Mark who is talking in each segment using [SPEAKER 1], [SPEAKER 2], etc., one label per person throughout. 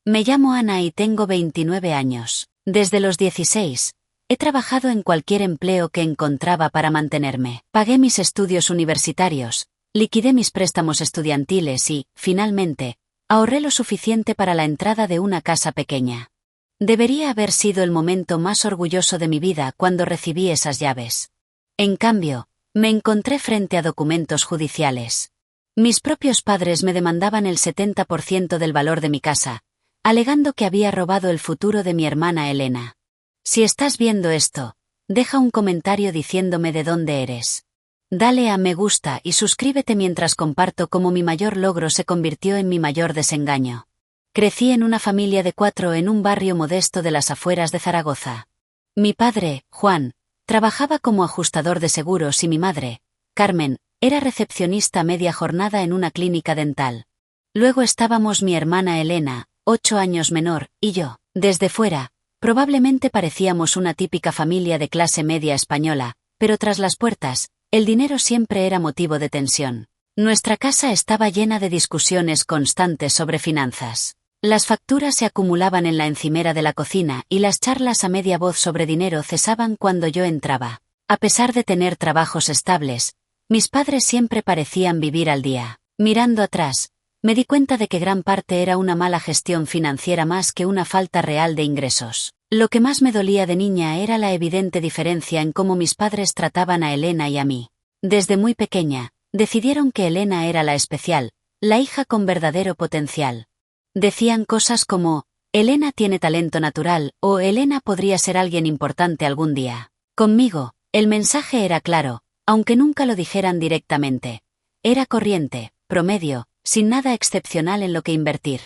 [SPEAKER 1] Me llamo Ana y tengo 29 años. Desde los 16, he trabajado en cualquier empleo que encontraba para mantenerme. Pagué mis estudios universitarios, liquidé mis préstamos estudiantiles y, finalmente, ahorré lo suficiente para la entrada de una casa pequeña. Debería haber sido el momento más orgulloso de mi vida cuando recibí esas llaves. En cambio, me encontré frente a documentos judiciales. Mis propios padres me demandaban el 70% del valor de mi casa, alegando que había robado el futuro de mi hermana Elena. Si estás viendo esto, deja un comentario diciéndome de dónde eres. Dale a me gusta y suscríbete mientras comparto cómo mi mayor logro se convirtió en mi mayor desengaño. Crecí en una familia de 4 en un barrio modesto de las afueras de Zaragoza. Mi padre, Juan, trabajaba como ajustador de seguros y mi madre, Carmen, era recepcionista media jornada en una clínica dental. Luego estábamos mi hermana Elena, 8 años menor, y yo. Desde fuera, probablemente parecíamos una típica familia de clase media española, pero tras las puertas, el dinero siempre era motivo de tensión. Nuestra casa estaba llena de discusiones constantes sobre finanzas. Las facturas se acumulaban en la encimera de la cocina y las charlas a media voz sobre dinero cesaban cuando yo entraba. A pesar de tener trabajos estables, mis padres siempre parecían vivir al día. Mirando atrás, me di cuenta de que gran parte era una mala gestión financiera más que una falta real de ingresos. Lo que más me dolía de niña era la evidente diferencia en cómo mis padres trataban a Elena y a mí. Desde muy pequeña, decidieron que Elena era la especial, la hija con verdadero potencial. Decían cosas como, Elena tiene talento natural, o Elena podría ser alguien importante algún día. Conmigo, el mensaje era claro, aunque nunca lo dijeran directamente. Era corriente, promedio, sin nada excepcional en lo que invertir.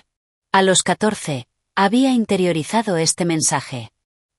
[SPEAKER 1] A los 14, había interiorizado este mensaje.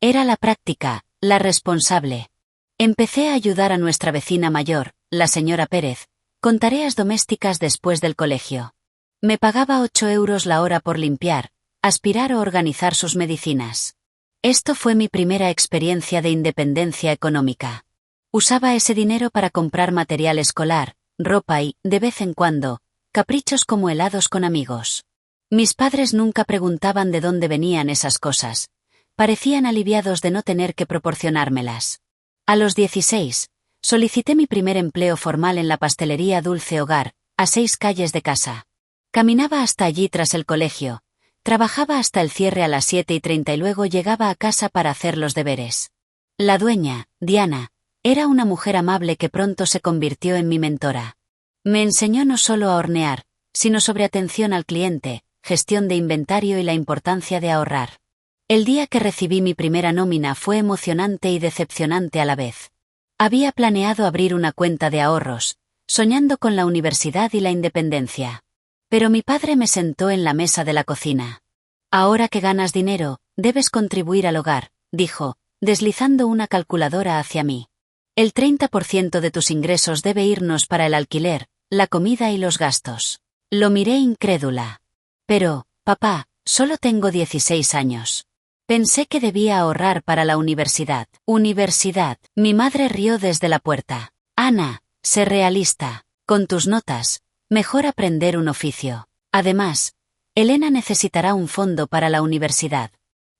[SPEAKER 1] Era la práctica, la responsable. Empecé a ayudar a nuestra vecina mayor, la señora Pérez, con tareas domésticas después del colegio. Me pagaba 8 euros la hora por limpiar, aspirar o organizar sus medicinas. Esto fue mi primera experiencia de independencia económica. Usaba ese dinero para comprar material escolar, ropa y, de vez en cuando, caprichos como helados con amigos. Mis padres nunca preguntaban de dónde venían esas cosas. Parecían aliviados de no tener que proporcionármelas. A los 16, solicité mi primer empleo formal en la pastelería Dulce Hogar, a 6 calles de casa. Caminaba hasta allí tras el colegio, trabajaba hasta el cierre a las 7:30 y luego llegaba a casa para hacer los deberes. La dueña, Diana, era una mujer amable que pronto se convirtió en mi mentora. Me enseñó no solo a hornear, sino sobre atención al cliente, gestión de inventario y la importancia de ahorrar. El día que recibí mi primera nómina fue emocionante y decepcionante a la vez. Había planeado abrir una cuenta de ahorros, soñando con la universidad y la independencia. Pero mi padre me sentó en la mesa de la cocina. Ahora que ganas dinero, debes contribuir al hogar, dijo, deslizando una calculadora hacia mí. El 30% de tus ingresos debe irnos para el alquiler, la comida y los gastos. Lo miré incrédula. Pero, papá, solo tengo 16 años. Pensé que debía ahorrar para la universidad. Universidad. Mi madre rió desde la puerta. Ana, sé realista. Con tus notas, mejor aprender un oficio. Además, Elena necesitará un fondo para la universidad.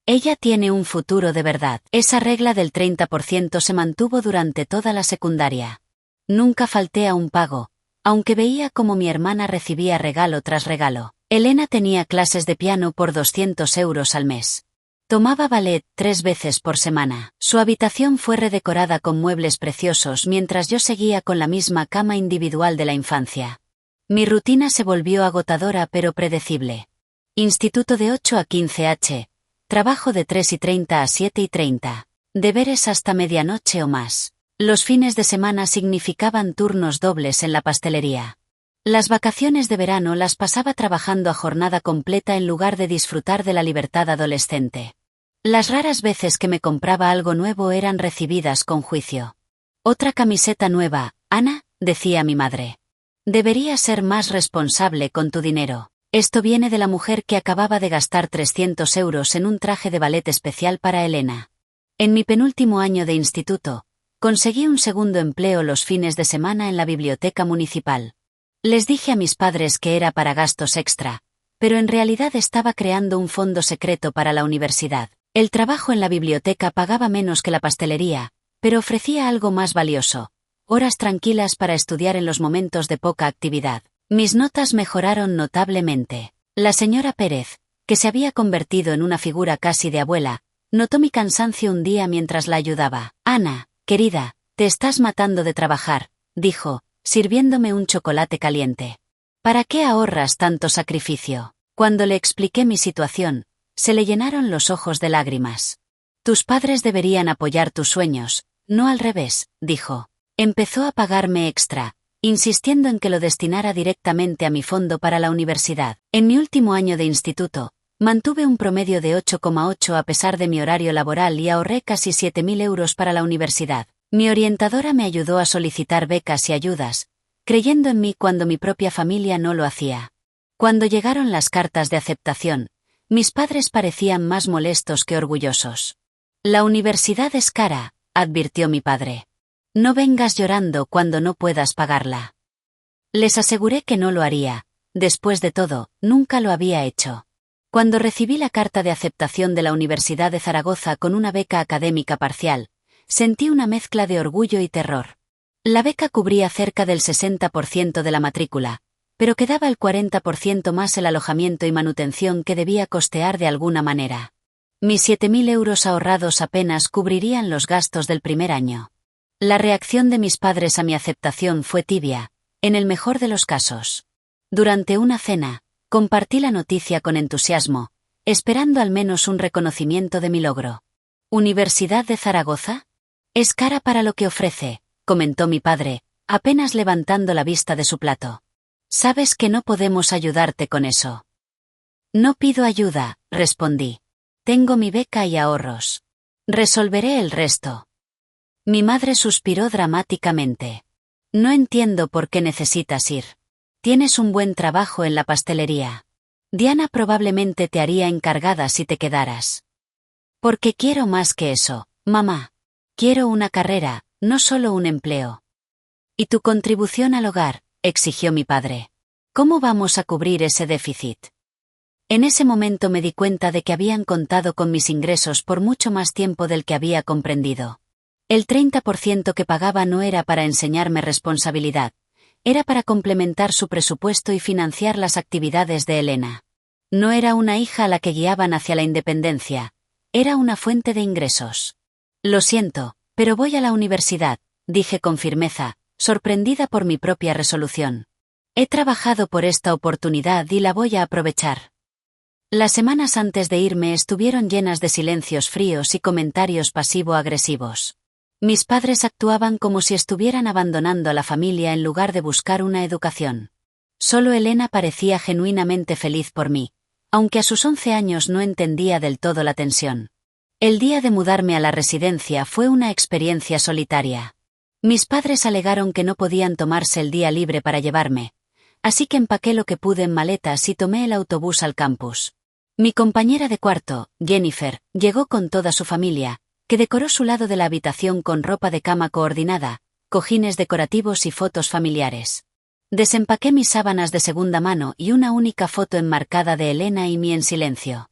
[SPEAKER 1] Ella tiene un futuro de verdad. Esa regla del 30% se mantuvo durante toda la secundaria. Nunca falté a un pago, aunque veía cómo mi hermana recibía regalo tras regalo. Elena tenía clases de piano por 200 euros al mes. Tomaba ballet 3 veces por semana. Su habitación fue redecorada con muebles preciosos mientras yo seguía con la misma cama individual de la infancia. Mi rutina se volvió agotadora pero predecible. Instituto de 8 a 15 h. Trabajo de 3:30 a 7:30. Deberes hasta medianoche o más. Los fines de semana significaban turnos dobles en la pastelería. Las vacaciones de verano las pasaba trabajando a jornada completa en lugar de disfrutar de la libertad adolescente. Las raras veces que me compraba algo nuevo eran recibidas con juicio. Otra camiseta nueva, Ana, decía mi madre. Deberías ser más responsable con tu dinero. Esto viene de la mujer que acababa de gastar 300 euros en un traje de ballet especial para Elena. En mi penúltimo año de instituto, conseguí un segundo empleo los fines de semana en la biblioteca municipal. Les dije a mis padres que era para gastos extra, pero en realidad estaba creando un fondo secreto para la universidad. El trabajo en la biblioteca pagaba menos que la pastelería, pero ofrecía algo más valioso: horas tranquilas para estudiar en los momentos de poca actividad. Mis notas mejoraron notablemente. La señora Pérez, que se había convertido en una figura casi de abuela, notó mi cansancio un día mientras la ayudaba. «Ana, querida, te estás matando de trabajar», dijo, sirviéndome un chocolate caliente. «¿Para qué ahorras tanto sacrificio?». Cuando le expliqué mi situación, se le llenaron los ojos de lágrimas. «Tus padres deberían apoyar tus sueños, no al revés», dijo. Empezó a pagarme extra, insistiendo en que lo destinara directamente a mi fondo para la universidad. En mi último año de instituto, mantuve un promedio de 8,8 a pesar de mi horario laboral y ahorré casi 7.000 euros para la universidad. Mi orientadora me ayudó a solicitar becas y ayudas, creyendo en mí cuando mi propia familia no lo hacía. Cuando llegaron las cartas de aceptación, mis padres parecían más molestos que orgullosos. «La universidad es cara», advirtió mi padre. «No vengas llorando cuando no puedas pagarla». Les aseguré que no lo haría. Después de todo, nunca lo había hecho. Cuando recibí la carta de aceptación de la Universidad de Zaragoza con una beca académica parcial, sentí una mezcla de orgullo y terror. La beca cubría cerca del 60% de la matrícula, pero quedaba el 40% más el alojamiento y manutención que debía costear de alguna manera. Mis 7.000 euros ahorrados apenas cubrirían los gastos del primer año. La reacción de mis padres a mi aceptación fue tibia, en el mejor de los casos. Durante una cena, compartí la noticia con entusiasmo, esperando al menos un reconocimiento de mi logro. «¿Universidad de Zaragoza? Es cara para lo que ofrece», comentó mi padre, apenas levantando la vista de su plato. «Sabes que no podemos ayudarte con eso». «No pido ayuda», respondí. «Tengo mi beca y ahorros. Resolveré el resto». Mi madre suspiró dramáticamente. «No entiendo por qué necesitas ir. Tienes un buen trabajo en la pastelería. Diana probablemente te haría encargada si te quedaras». «Porque quiero más que eso, mamá. Quiero una carrera, no solo un empleo». «¿Y tu contribución al hogar?», exigió mi padre. «¿Cómo vamos a cubrir ese déficit?». En ese momento me di cuenta de que habían contado con mis ingresos por mucho más tiempo del que había comprendido. El 30% que pagaba no era para enseñarme responsabilidad, era para complementar su presupuesto y financiar las actividades de Elena. No era una hija a la que guiaban hacia la independencia, era una fuente de ingresos. «Lo siento, pero voy a la universidad», dije con firmeza, sorprendida por mi propia resolución. «He trabajado por esta oportunidad y la voy a aprovechar». Las semanas antes de irme estuvieron llenas de silencios fríos y comentarios pasivo-agresivos. Mis padres actuaban como si estuvieran abandonando a la familia en lugar de buscar una educación. Solo Elena parecía genuinamente feliz por mí, aunque a sus 11 años no entendía del todo la tensión. El día de mudarme a la residencia fue una experiencia solitaria. Mis padres alegaron que no podían tomarse el día libre para llevarme, así que empaqué lo que pude en maletas y tomé el autobús al campus. Mi compañera de cuarto, Jennifer, llegó con toda su familia, que decoró su lado de la habitación con ropa de cama coordinada, cojines decorativos y fotos familiares. Desempaqué mis sábanas de segunda mano y una única foto enmarcada de Elena y mí en silencio.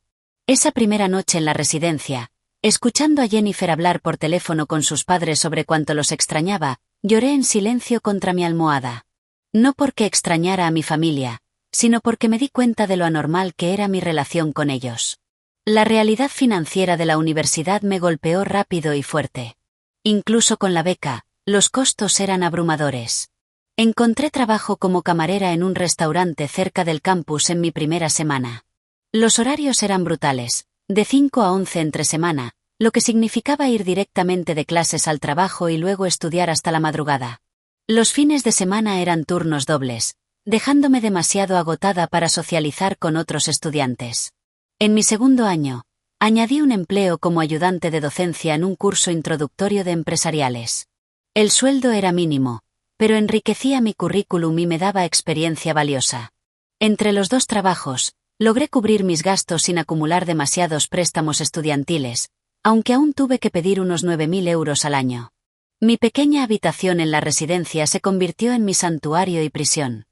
[SPEAKER 1] Esa primera noche en la residencia, escuchando a Jennifer hablar por teléfono con sus padres sobre cuánto los extrañaba, lloré en silencio contra mi almohada. No porque extrañara a mi familia, sino porque me di cuenta de lo anormal que era mi relación con ellos. La realidad financiera de la universidad me golpeó rápido y fuerte. Incluso con la beca, los costos eran abrumadores. Encontré trabajo como camarera en un restaurante cerca del campus en mi primera semana. Los horarios eran brutales, de 5 a 11 entre semana, lo que significaba ir directamente de clases al trabajo y luego estudiar hasta la madrugada. Los fines de semana eran turnos dobles, dejándome demasiado agotada para socializar con otros estudiantes. En mi segundo año, añadí un empleo como ayudante de docencia en un curso introductorio de empresariales. El sueldo era mínimo, pero enriquecía mi currículum y me daba experiencia valiosa. Entre los dos trabajos, logré cubrir mis gastos sin acumular demasiados préstamos estudiantiles, aunque aún tuve que pedir unos 9.000 euros al año. Mi pequeña habitación en la residencia se convirtió en mi santuario y prisión.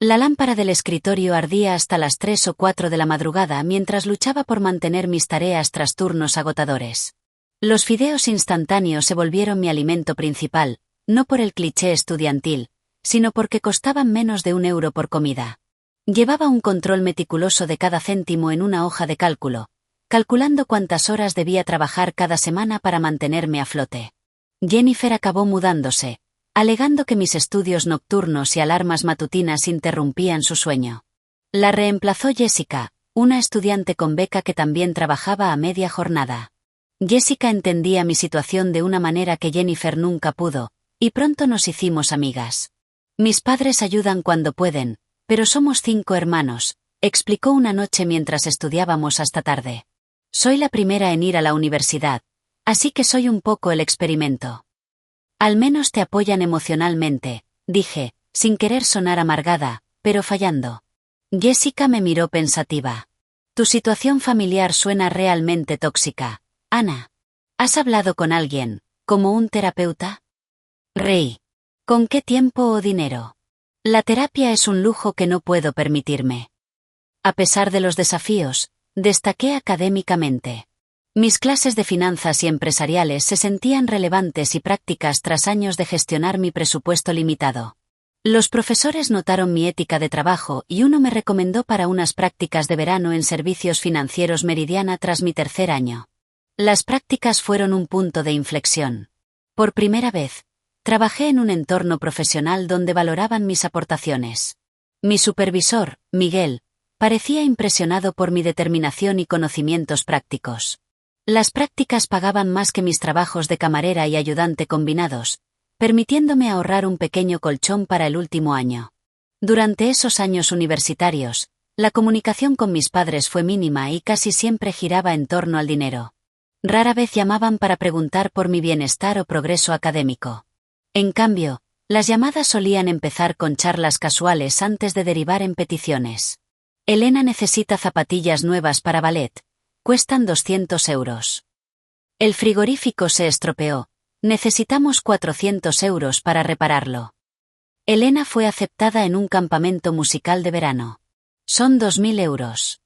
[SPEAKER 1] La lámpara del escritorio ardía hasta las 3 o 4 de la madrugada mientras luchaba por mantener mis tareas tras turnos agotadores. Los fideos instantáneos se volvieron mi alimento principal, no por el cliché estudiantil, sino porque costaban menos de €1 por comida. Llevaba un control meticuloso de cada céntimo en una hoja de cálculo, calculando cuántas horas debía trabajar cada semana para mantenerme a flote. Jennifer acabó mudándose, alegando que mis estudios nocturnos y alarmas matutinas interrumpían su sueño. La reemplazó Jessica, una estudiante con beca que también trabajaba a media jornada. Jessica entendía mi situación de una manera que Jennifer nunca pudo, y pronto nos hicimos amigas. Mis padres ayudan cuando pueden, pero somos 5 hermanos, explicó una noche mientras estudiábamos hasta tarde. Soy la primera en ir a la universidad, así que soy un poco el experimento. Al menos te apoyan emocionalmente, dije, sin querer sonar amargada, pero fallando. Jessica me miró pensativa. Tu situación familiar suena realmente tóxica, Ana. ¿Has hablado con alguien, como un terapeuta? Reí. ¿Con qué tiempo o dinero? La terapia es un lujo que no puedo permitirme. A pesar de los desafíos, destaqué académicamente. Mis clases de finanzas y empresariales se sentían relevantes y prácticas tras años de gestionar mi presupuesto limitado. Los profesores notaron mi ética de trabajo y uno me recomendó para unas prácticas de verano en servicios financieros Meridiana tras mi tercer año. Las prácticas fueron un punto de inflexión. Por primera vez, trabajé en un entorno profesional donde valoraban mis aportaciones. Mi supervisor, Miguel, parecía impresionado por mi determinación y conocimientos prácticos. Las prácticas pagaban más que mis trabajos de camarera y ayudante combinados, permitiéndome ahorrar un pequeño colchón para el último año. Durante esos años universitarios, la comunicación con mis padres fue mínima y casi siempre giraba en torno al dinero. Rara vez llamaban para preguntar por mi bienestar o progreso académico. En cambio, las llamadas solían empezar con charlas casuales antes de derivar en peticiones. Elena necesita zapatillas nuevas para ballet. Cuestan 200 €. El frigorífico se estropeó. Necesitamos 400 € para repararlo. Elena fue aceptada en un campamento musical de verano. Son 2000 €.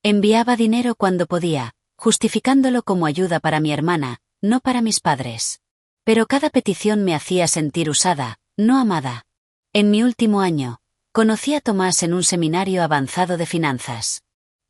[SPEAKER 1] Enviaba dinero cuando podía, justificándolo como ayuda para mi hermana, no para mis padres. Pero cada petición me hacía sentir usada, no amada. En mi último año, conocí a Tomás en un seminario avanzado de finanzas.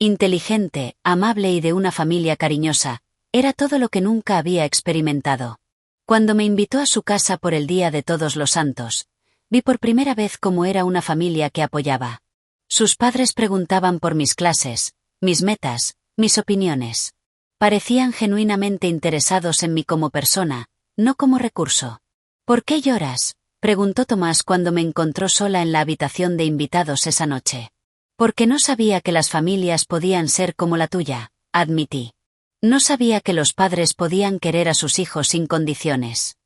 [SPEAKER 1] Inteligente, amable y de una familia cariñosa, era todo lo que nunca había experimentado. Cuando me invitó a su casa por el Día de Todos los Santos, vi por primera vez cómo era una familia que apoyaba. Sus padres preguntaban por mis clases, mis metas, mis opiniones. Parecían genuinamente interesados en mí como persona, no como recurso. ¿Por qué lloras?, preguntó Tomás cuando me encontró sola en la habitación de invitados esa noche. Porque no sabía que las familias podían ser como la tuya, admití. No sabía que los padres podían querer a sus hijos sin condiciones.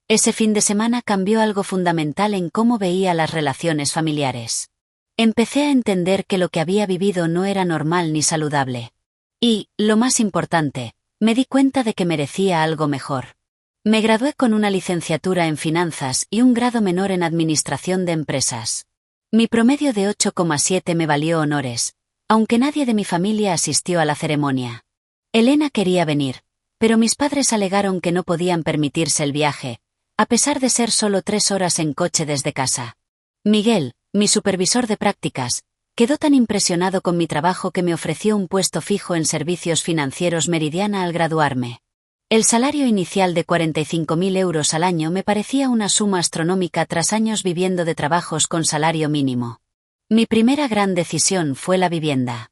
[SPEAKER 1] Ese fin de semana cambió algo fundamental en cómo veía las relaciones familiares. Empecé a entender que lo que había vivido no era normal ni saludable. Y, lo más importante, me di cuenta de que merecía algo mejor. Me gradué con una licenciatura en finanzas y un grado menor en administración de empresas. Mi promedio de 8,7 me valió honores, aunque nadie de mi familia asistió a la ceremonia. Elena quería venir, pero mis padres alegaron que no podían permitirse el viaje, a pesar de ser solo 3 horas en coche desde casa. Miguel, mi supervisor de prácticas, quedó tan impresionado con mi trabajo que me ofreció un puesto fijo en servicios financieros Meridiana al graduarme. El salario inicial de 45.000 € al año me parecía una suma astronómica tras años viviendo de trabajos con salario mínimo. Mi primera gran decisión fue la vivienda.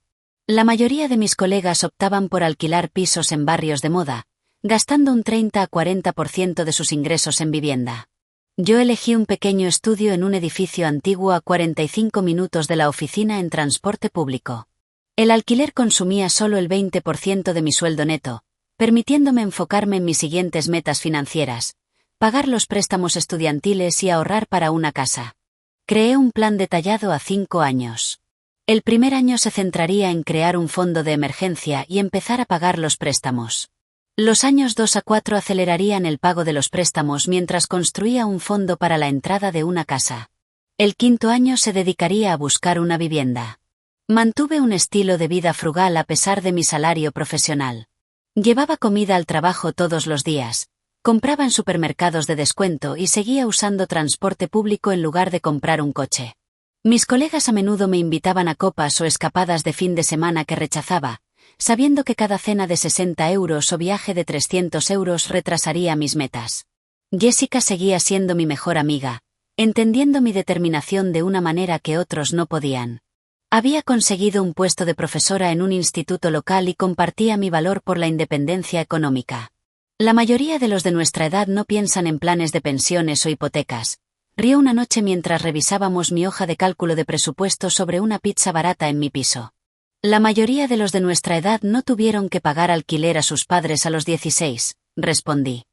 [SPEAKER 1] La mayoría de mis colegas optaban por alquilar pisos en barrios de moda, gastando un 30 a 40% de sus ingresos en vivienda. Yo elegí un pequeño estudio en un edificio antiguo a 45 minutos de la oficina en transporte público. El alquiler consumía solo el 20% de mi sueldo neto, permitiéndome enfocarme en mis siguientes metas financieras: pagar los préstamos estudiantiles y ahorrar para una casa. Creé un plan detallado a 5 años. El primer año se centraría en crear un fondo de emergencia y empezar a pagar los préstamos. Los años 2 a 4 acelerarían el pago de los préstamos mientras construía un fondo para la entrada de una casa. El quinto año se dedicaría a buscar una vivienda. Mantuve un estilo de vida frugal a pesar de mi salario profesional. Llevaba comida al trabajo todos los días, compraba en supermercados de descuento y seguía usando transporte público en lugar de comprar un coche. Mis colegas a menudo me invitaban a copas o escapadas de fin de semana que rechazaba, sabiendo que cada cena de 60 euros o viaje de 300 euros retrasaría mis metas. Jessica seguía siendo mi mejor amiga, entendiendo mi determinación de una manera que otros no podían. Había conseguido un puesto de profesora en un instituto local y compartía mi valor por la independencia económica. La mayoría de los de nuestra edad no piensan en planes de pensiones o hipotecas. Rió una noche mientras revisábamos mi hoja de cálculo de presupuesto sobre una pizza barata en mi piso. La mayoría de los de nuestra edad no tuvieron que pagar alquiler a sus padres a los 16, respondí.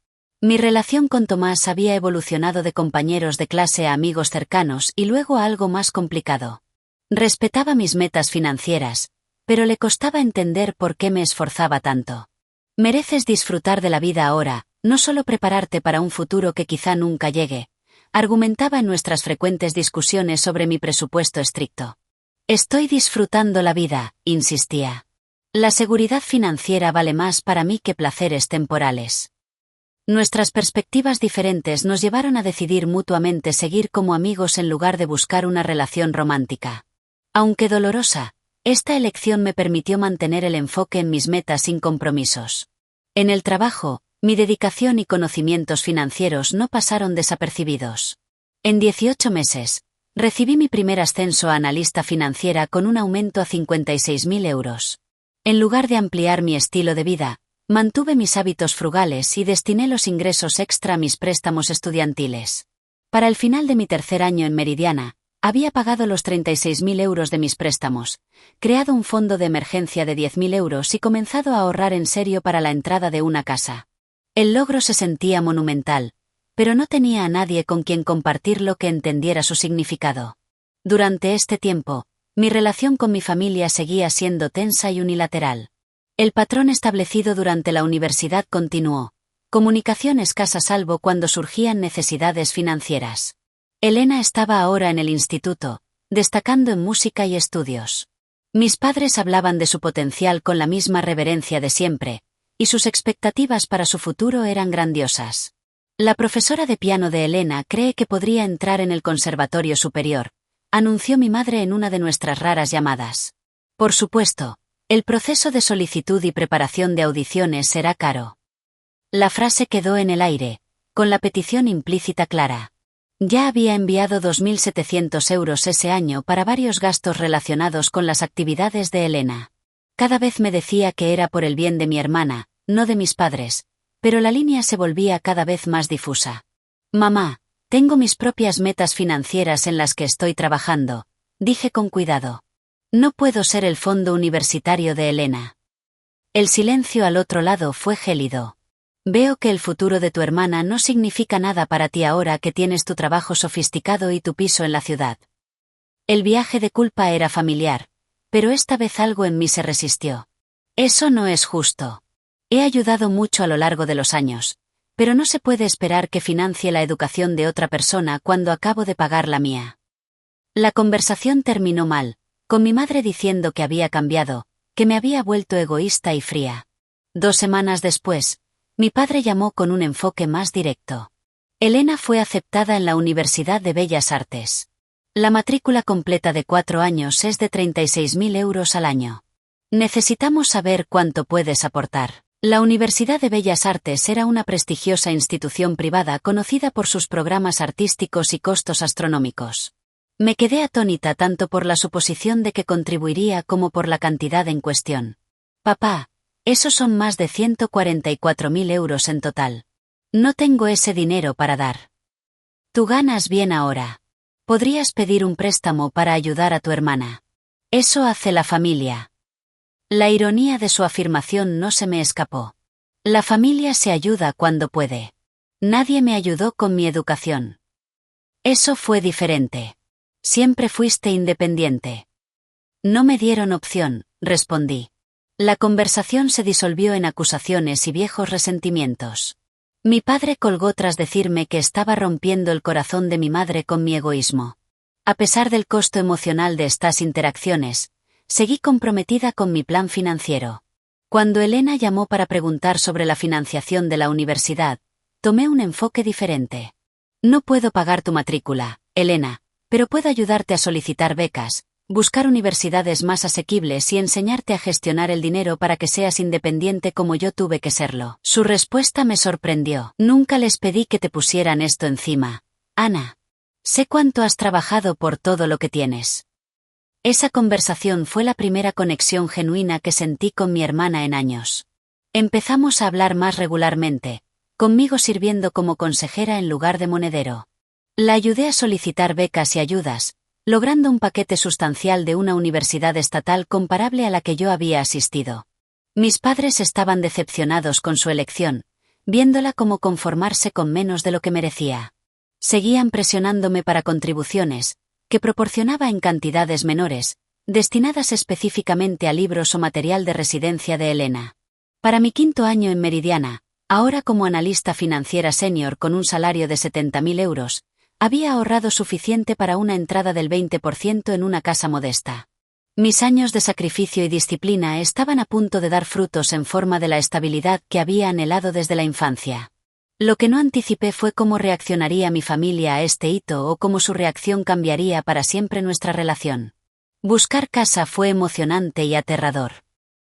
[SPEAKER 1] Mi relación con Tomás había evolucionado de compañeros de clase a amigos cercanos y luego a algo más complicado. Respetaba mis metas financieras, pero le costaba entender por qué me esforzaba tanto. Mereces disfrutar de la vida ahora, no solo prepararte para un futuro que quizá nunca llegue, argumentaba en nuestras frecuentes discusiones sobre mi presupuesto estricto. Estoy disfrutando la vida, insistía. La seguridad financiera vale más para mí que placeres temporales. Nuestras perspectivas diferentes nos llevaron a decidir mutuamente seguir como amigos en lugar de buscar una relación romántica. Aunque dolorosa, esta elección me permitió mantener el enfoque en mis metas sin compromisos. En el trabajo, mi dedicación y conocimientos financieros no pasaron desapercibidos. En 18 meses, recibí mi primer ascenso a analista financiera con un aumento a 56.000 euros. En lugar de ampliar mi estilo de vida, mantuve mis hábitos frugales y destiné los ingresos extra a mis préstamos estudiantiles. Para el final de mi tercer año en Meridiana, había pagado los 36.000 euros de mis préstamos, creado un fondo de emergencia de 10.000 euros y comenzado a ahorrar en serio para la entrada de una casa. El logro se sentía monumental, pero no tenía a nadie con quien compartirlo que entendiera su significado. Durante este tiempo, mi relación con mi familia seguía siendo tensa y unilateral. El patrón establecido durante la universidad continuó. Comunicación escasa salvo cuando surgían necesidades financieras. Elena estaba ahora en el instituto, destacando en música y estudios. Mis padres hablaban de su potencial con la misma reverencia de siempre, y sus expectativas para su futuro eran grandiosas. La profesora de piano de Elena cree que podría entrar en el Conservatorio Superior, anunció mi madre en una de nuestras raras llamadas. Por supuesto, el proceso de solicitud y preparación de audiciones será caro. La frase quedó en el aire, con la petición implícita clara. Ya había enviado 2.700 euros ese año para varios gastos relacionados con las actividades de Elena. Cada vez me decía que era por el bien de mi hermana, no de mis padres, pero la línea se volvía cada vez más difusa. Mamá, tengo mis propias metas financieras en las que estoy trabajando, dije con cuidado. No puedo ser el fondo universitario de Elena. El silencio al otro lado fue gélido. Veo que el futuro de tu hermana no significa nada para ti ahora que tienes tu trabajo sofisticado y tu piso en la ciudad. El viaje de culpa era familiar, pero esta vez algo en mí se resistió. Eso no es justo. He ayudado mucho a lo largo de los años, pero no se puede esperar que financie la educación de otra persona cuando acabo de pagar la mía. La conversación terminó mal, con mi madre diciendo que había cambiado, que me había vuelto egoísta y fría. 2 semanas después, mi padre llamó con un enfoque más directo. Elena fue aceptada en la Universidad de Bellas Artes. La matrícula completa de 4 años es de 36.000 euros al año. Necesitamos saber cuánto puedes aportar. La Universidad de Bellas Artes era una prestigiosa institución privada conocida por sus programas artísticos y costos astronómicos. Me quedé atónita tanto por la suposición de que contribuiría como por la cantidad en cuestión. Papá, esos son más de 144.000 euros en total. No tengo ese dinero para dar. Tú ganas bien ahora. Podrías pedir un préstamo para ayudar a tu hermana. Eso hace la familia. La ironía de su afirmación no se me escapó. La familia se ayuda cuando puede. Nadie me ayudó con mi educación. Eso fue diferente. Siempre fuiste independiente. No me dieron opción, respondí. La conversación se disolvió en acusaciones y viejos resentimientos. Mi padre colgó tras decirme que estaba rompiendo el corazón de mi madre con mi egoísmo. A pesar del costo emocional de estas interacciones, seguí comprometida con mi plan financiero. Cuando Elena llamó para preguntar sobre la financiación de la universidad, tomé un enfoque diferente. No puedo pagar tu matrícula, Elena, pero puedo ayudarte a solicitar becas, buscar universidades más asequibles y enseñarte a gestionar el dinero para que seas independiente como yo tuve que serlo. Su respuesta me sorprendió. Nunca les pedí que te pusieran esto encima, Ana. Sé cuánto has trabajado por todo lo que tienes. Esa conversación fue la primera conexión genuina que sentí con mi hermana en años. Empezamos a hablar más regularmente, conmigo sirviendo como consejera en lugar de monedero. La ayudé a solicitar becas y ayudas, logrando un paquete sustancial de una universidad estatal comparable a la que yo había asistido. Mis padres estaban decepcionados con su elección, viéndola como conformarse con menos de lo que merecía. Seguían presionándome para contribuciones, que proporcionaba en cantidades menores, destinadas específicamente a libros o material de residencia de Elena. Para mi 5º año en Meridiana, ahora como analista financiera senior con un salario de 70.000 euros, había ahorrado suficiente para una entrada del 20% en una casa modesta. Mis años de sacrificio y disciplina estaban a punto de dar frutos en forma de la estabilidad que había anhelado desde la infancia. Lo que no anticipé fue cómo reaccionaría mi familia a este hito o cómo su reacción cambiaría para siempre nuestra relación. Buscar casa fue emocionante y aterrador.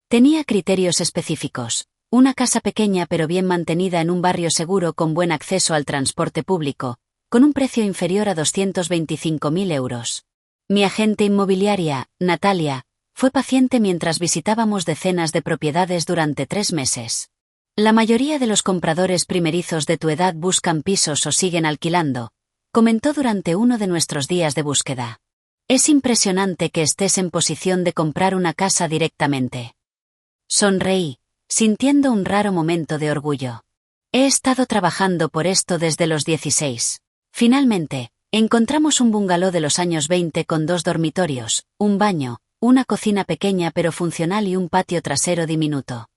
[SPEAKER 1] Tenía criterios específicos: una casa pequeña pero bien mantenida en un barrio seguro con buen acceso al transporte público, con un precio inferior a 225.000 euros. Mi agente inmobiliaria, Natalia, fue paciente mientras visitábamos decenas de propiedades durante 3 meses. La mayoría de los compradores primerizos de tu edad buscan pisos o siguen alquilando, comentó durante uno de nuestros días de búsqueda. Es impresionante que estés en posición de comprar una casa directamente. Sonreí, sintiendo un raro momento de orgullo. He estado trabajando por esto desde los 16. Finalmente, encontramos un bungalow de los años 20 con 2 dormitorios, un baño, una cocina pequeña pero funcional y un patio trasero diminuto.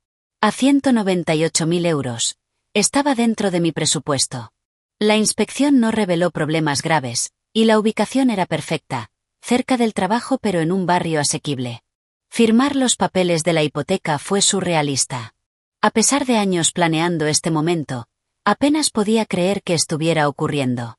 [SPEAKER 1] A 198.000 euros. Estaba dentro de mi presupuesto. La inspección no reveló problemas graves, y la ubicación era perfecta, cerca del trabajo pero en un barrio asequible. Firmar los papeles de la hipoteca fue surrealista. A pesar de años planeando este momento, apenas podía creer que estuviera ocurriendo.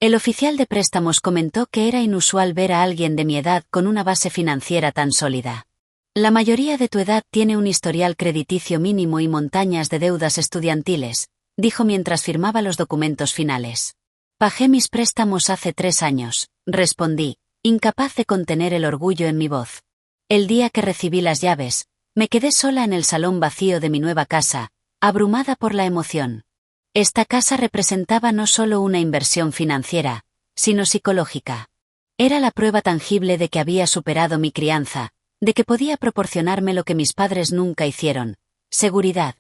[SPEAKER 1] El oficial de préstamos comentó que era inusual ver a alguien de mi edad con una base financiera tan sólida. La mayoría de tu edad tiene un historial crediticio mínimo y montañas de deudas estudiantiles, dijo mientras firmaba los documentos finales. Pagué mis préstamos hace 3 años, respondí, incapaz de contener el orgullo en mi voz. El día que recibí las llaves, me quedé sola en el salón vacío de mi nueva casa, abrumada por la emoción. Esta casa representaba no solo una inversión financiera, sino psicológica. Era la prueba tangible de que había superado mi crianza, de que podía proporcionarme lo que mis padres nunca hicieron: seguridad.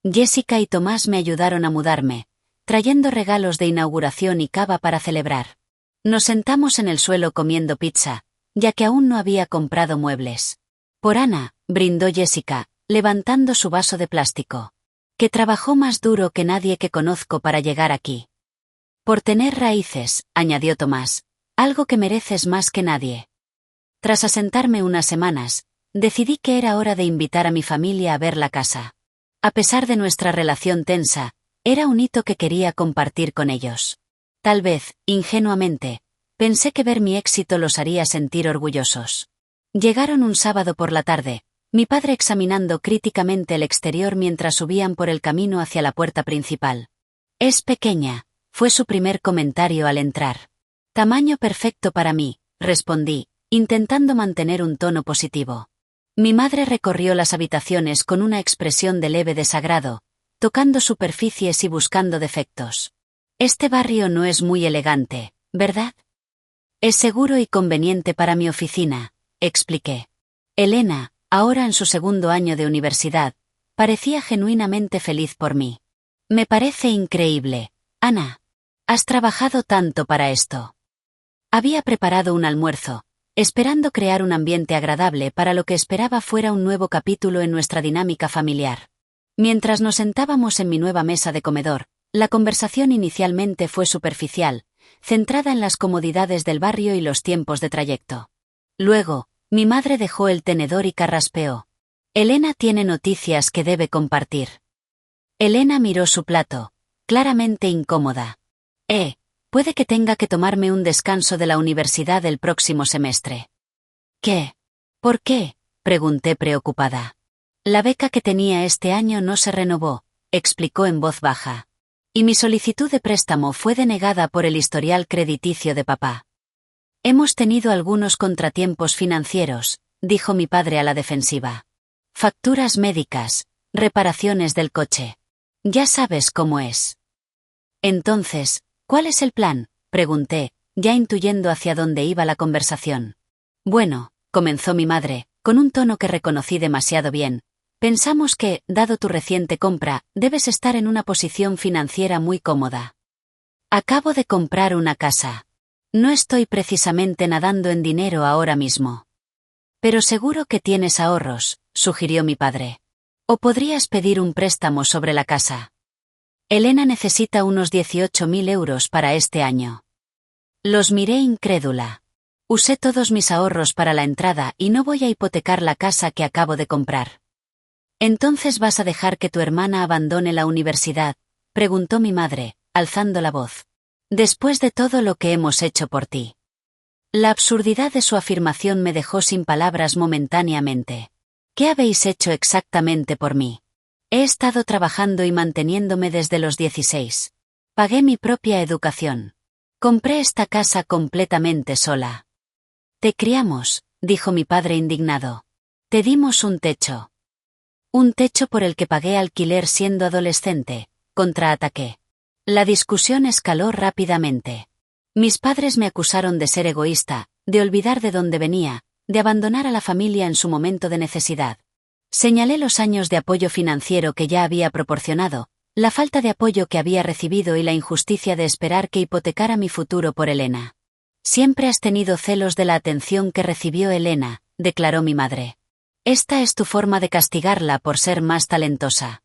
[SPEAKER 1] Jessica y Tomás me ayudaron a mudarme, trayendo regalos de inauguración y cava para celebrar. Nos sentamos en el suelo comiendo pizza, ya que aún no había comprado muebles. Por Ana, brindó Jessica, levantando su vaso de plástico. Que trabajó más duro que nadie que conozco para llegar aquí. Por tener raíces, añadió Tomás, algo que mereces más que nadie. Tras asentarme unas semanas, decidí que era hora de invitar a mi familia a ver la casa. A pesar de nuestra relación tensa, era un hito que quería compartir con ellos. Tal vez, ingenuamente, pensé que ver mi éxito los haría sentir orgullosos. Llegaron un sábado por la tarde, mi padre examinando críticamente el exterior mientras subían por el camino hacia la puerta principal. Es pequeña, fue su primer comentario al entrar. Tamaño perfecto para mí, respondí, intentando mantener un tono positivo. Mi madre recorrió las habitaciones con una expresión de leve desagrado, tocando superficies y buscando defectos. Este barrio no es muy elegante, ¿verdad? Es seguro y conveniente para mi oficina, expliqué. Elena, ahora en su 2º año de universidad, parecía genuinamente feliz por mí. Me parece increíble, Ana. Has trabajado tanto para esto. Había preparado un almuerzo, esperando crear un ambiente agradable para lo que esperaba fuera un nuevo capítulo en nuestra dinámica familiar. Mientras nos sentábamos en mi nueva mesa de comedor, la conversación inicialmente fue superficial, centrada en las comodidades del barrio y los tiempos de trayecto. Luego, mi madre dejó el tenedor y carraspeó. Elena tiene noticias que debe compartir. Elena miró su plato, claramente incómoda. Puede que tenga que tomarme un descanso de la universidad el próximo semestre. ¿Qué? ¿Por qué? Pregunté preocupada. La beca que tenía este año no se renovó, explicó en voz baja. Y mi solicitud de préstamo fue denegada por el historial crediticio de papá. Hemos tenido algunos contratiempos financieros, dijo mi padre a la defensiva. Facturas médicas, reparaciones del coche. Ya sabes cómo es. Entonces, ¿cuál es el plan?, pregunté, ya intuyendo hacia dónde iba la conversación. Bueno, comenzó mi madre, con un tono que reconocí demasiado bien. Pensamos que, dado tu reciente compra, debes estar en una posición financiera muy cómoda. Acabo de comprar una casa. No estoy precisamente nadando en dinero ahora mismo. Pero seguro que tienes ahorros, sugirió mi padre. O podrías pedir un préstamo sobre la casa. Elena necesita unos 18.000 euros para este año. Los miré incrédula. Usé todos mis ahorros para la entrada y no voy a hipotecar la casa que acabo de comprar. ¿Entonces vas a dejar que tu hermana abandone la universidad?, preguntó mi madre, alzando la voz. Después de todo lo que hemos hecho por ti. La absurdidad de su afirmación me dejó sin palabras momentáneamente. ¿Qué habéis hecho exactamente por mí? He estado trabajando y manteniéndome desde los 16. Pagué mi propia educación. Compré esta casa completamente sola. Te criamos, dijo mi padre indignado. Te dimos un techo. Un techo por el que pagué alquiler siendo adolescente, contraataqué. La discusión escaló rápidamente. Mis padres me acusaron de ser egoísta, de olvidar de dónde venía, de abandonar a la familia en su momento de necesidad. Señalé los años de apoyo financiero que ya había proporcionado, la falta de apoyo que había recibido y la injusticia de esperar que hipotecara mi futuro por Elena. Siempre has tenido celos de la atención que recibió Elena, declaró mi madre. Esta es tu forma de castigarla por ser más talentosa.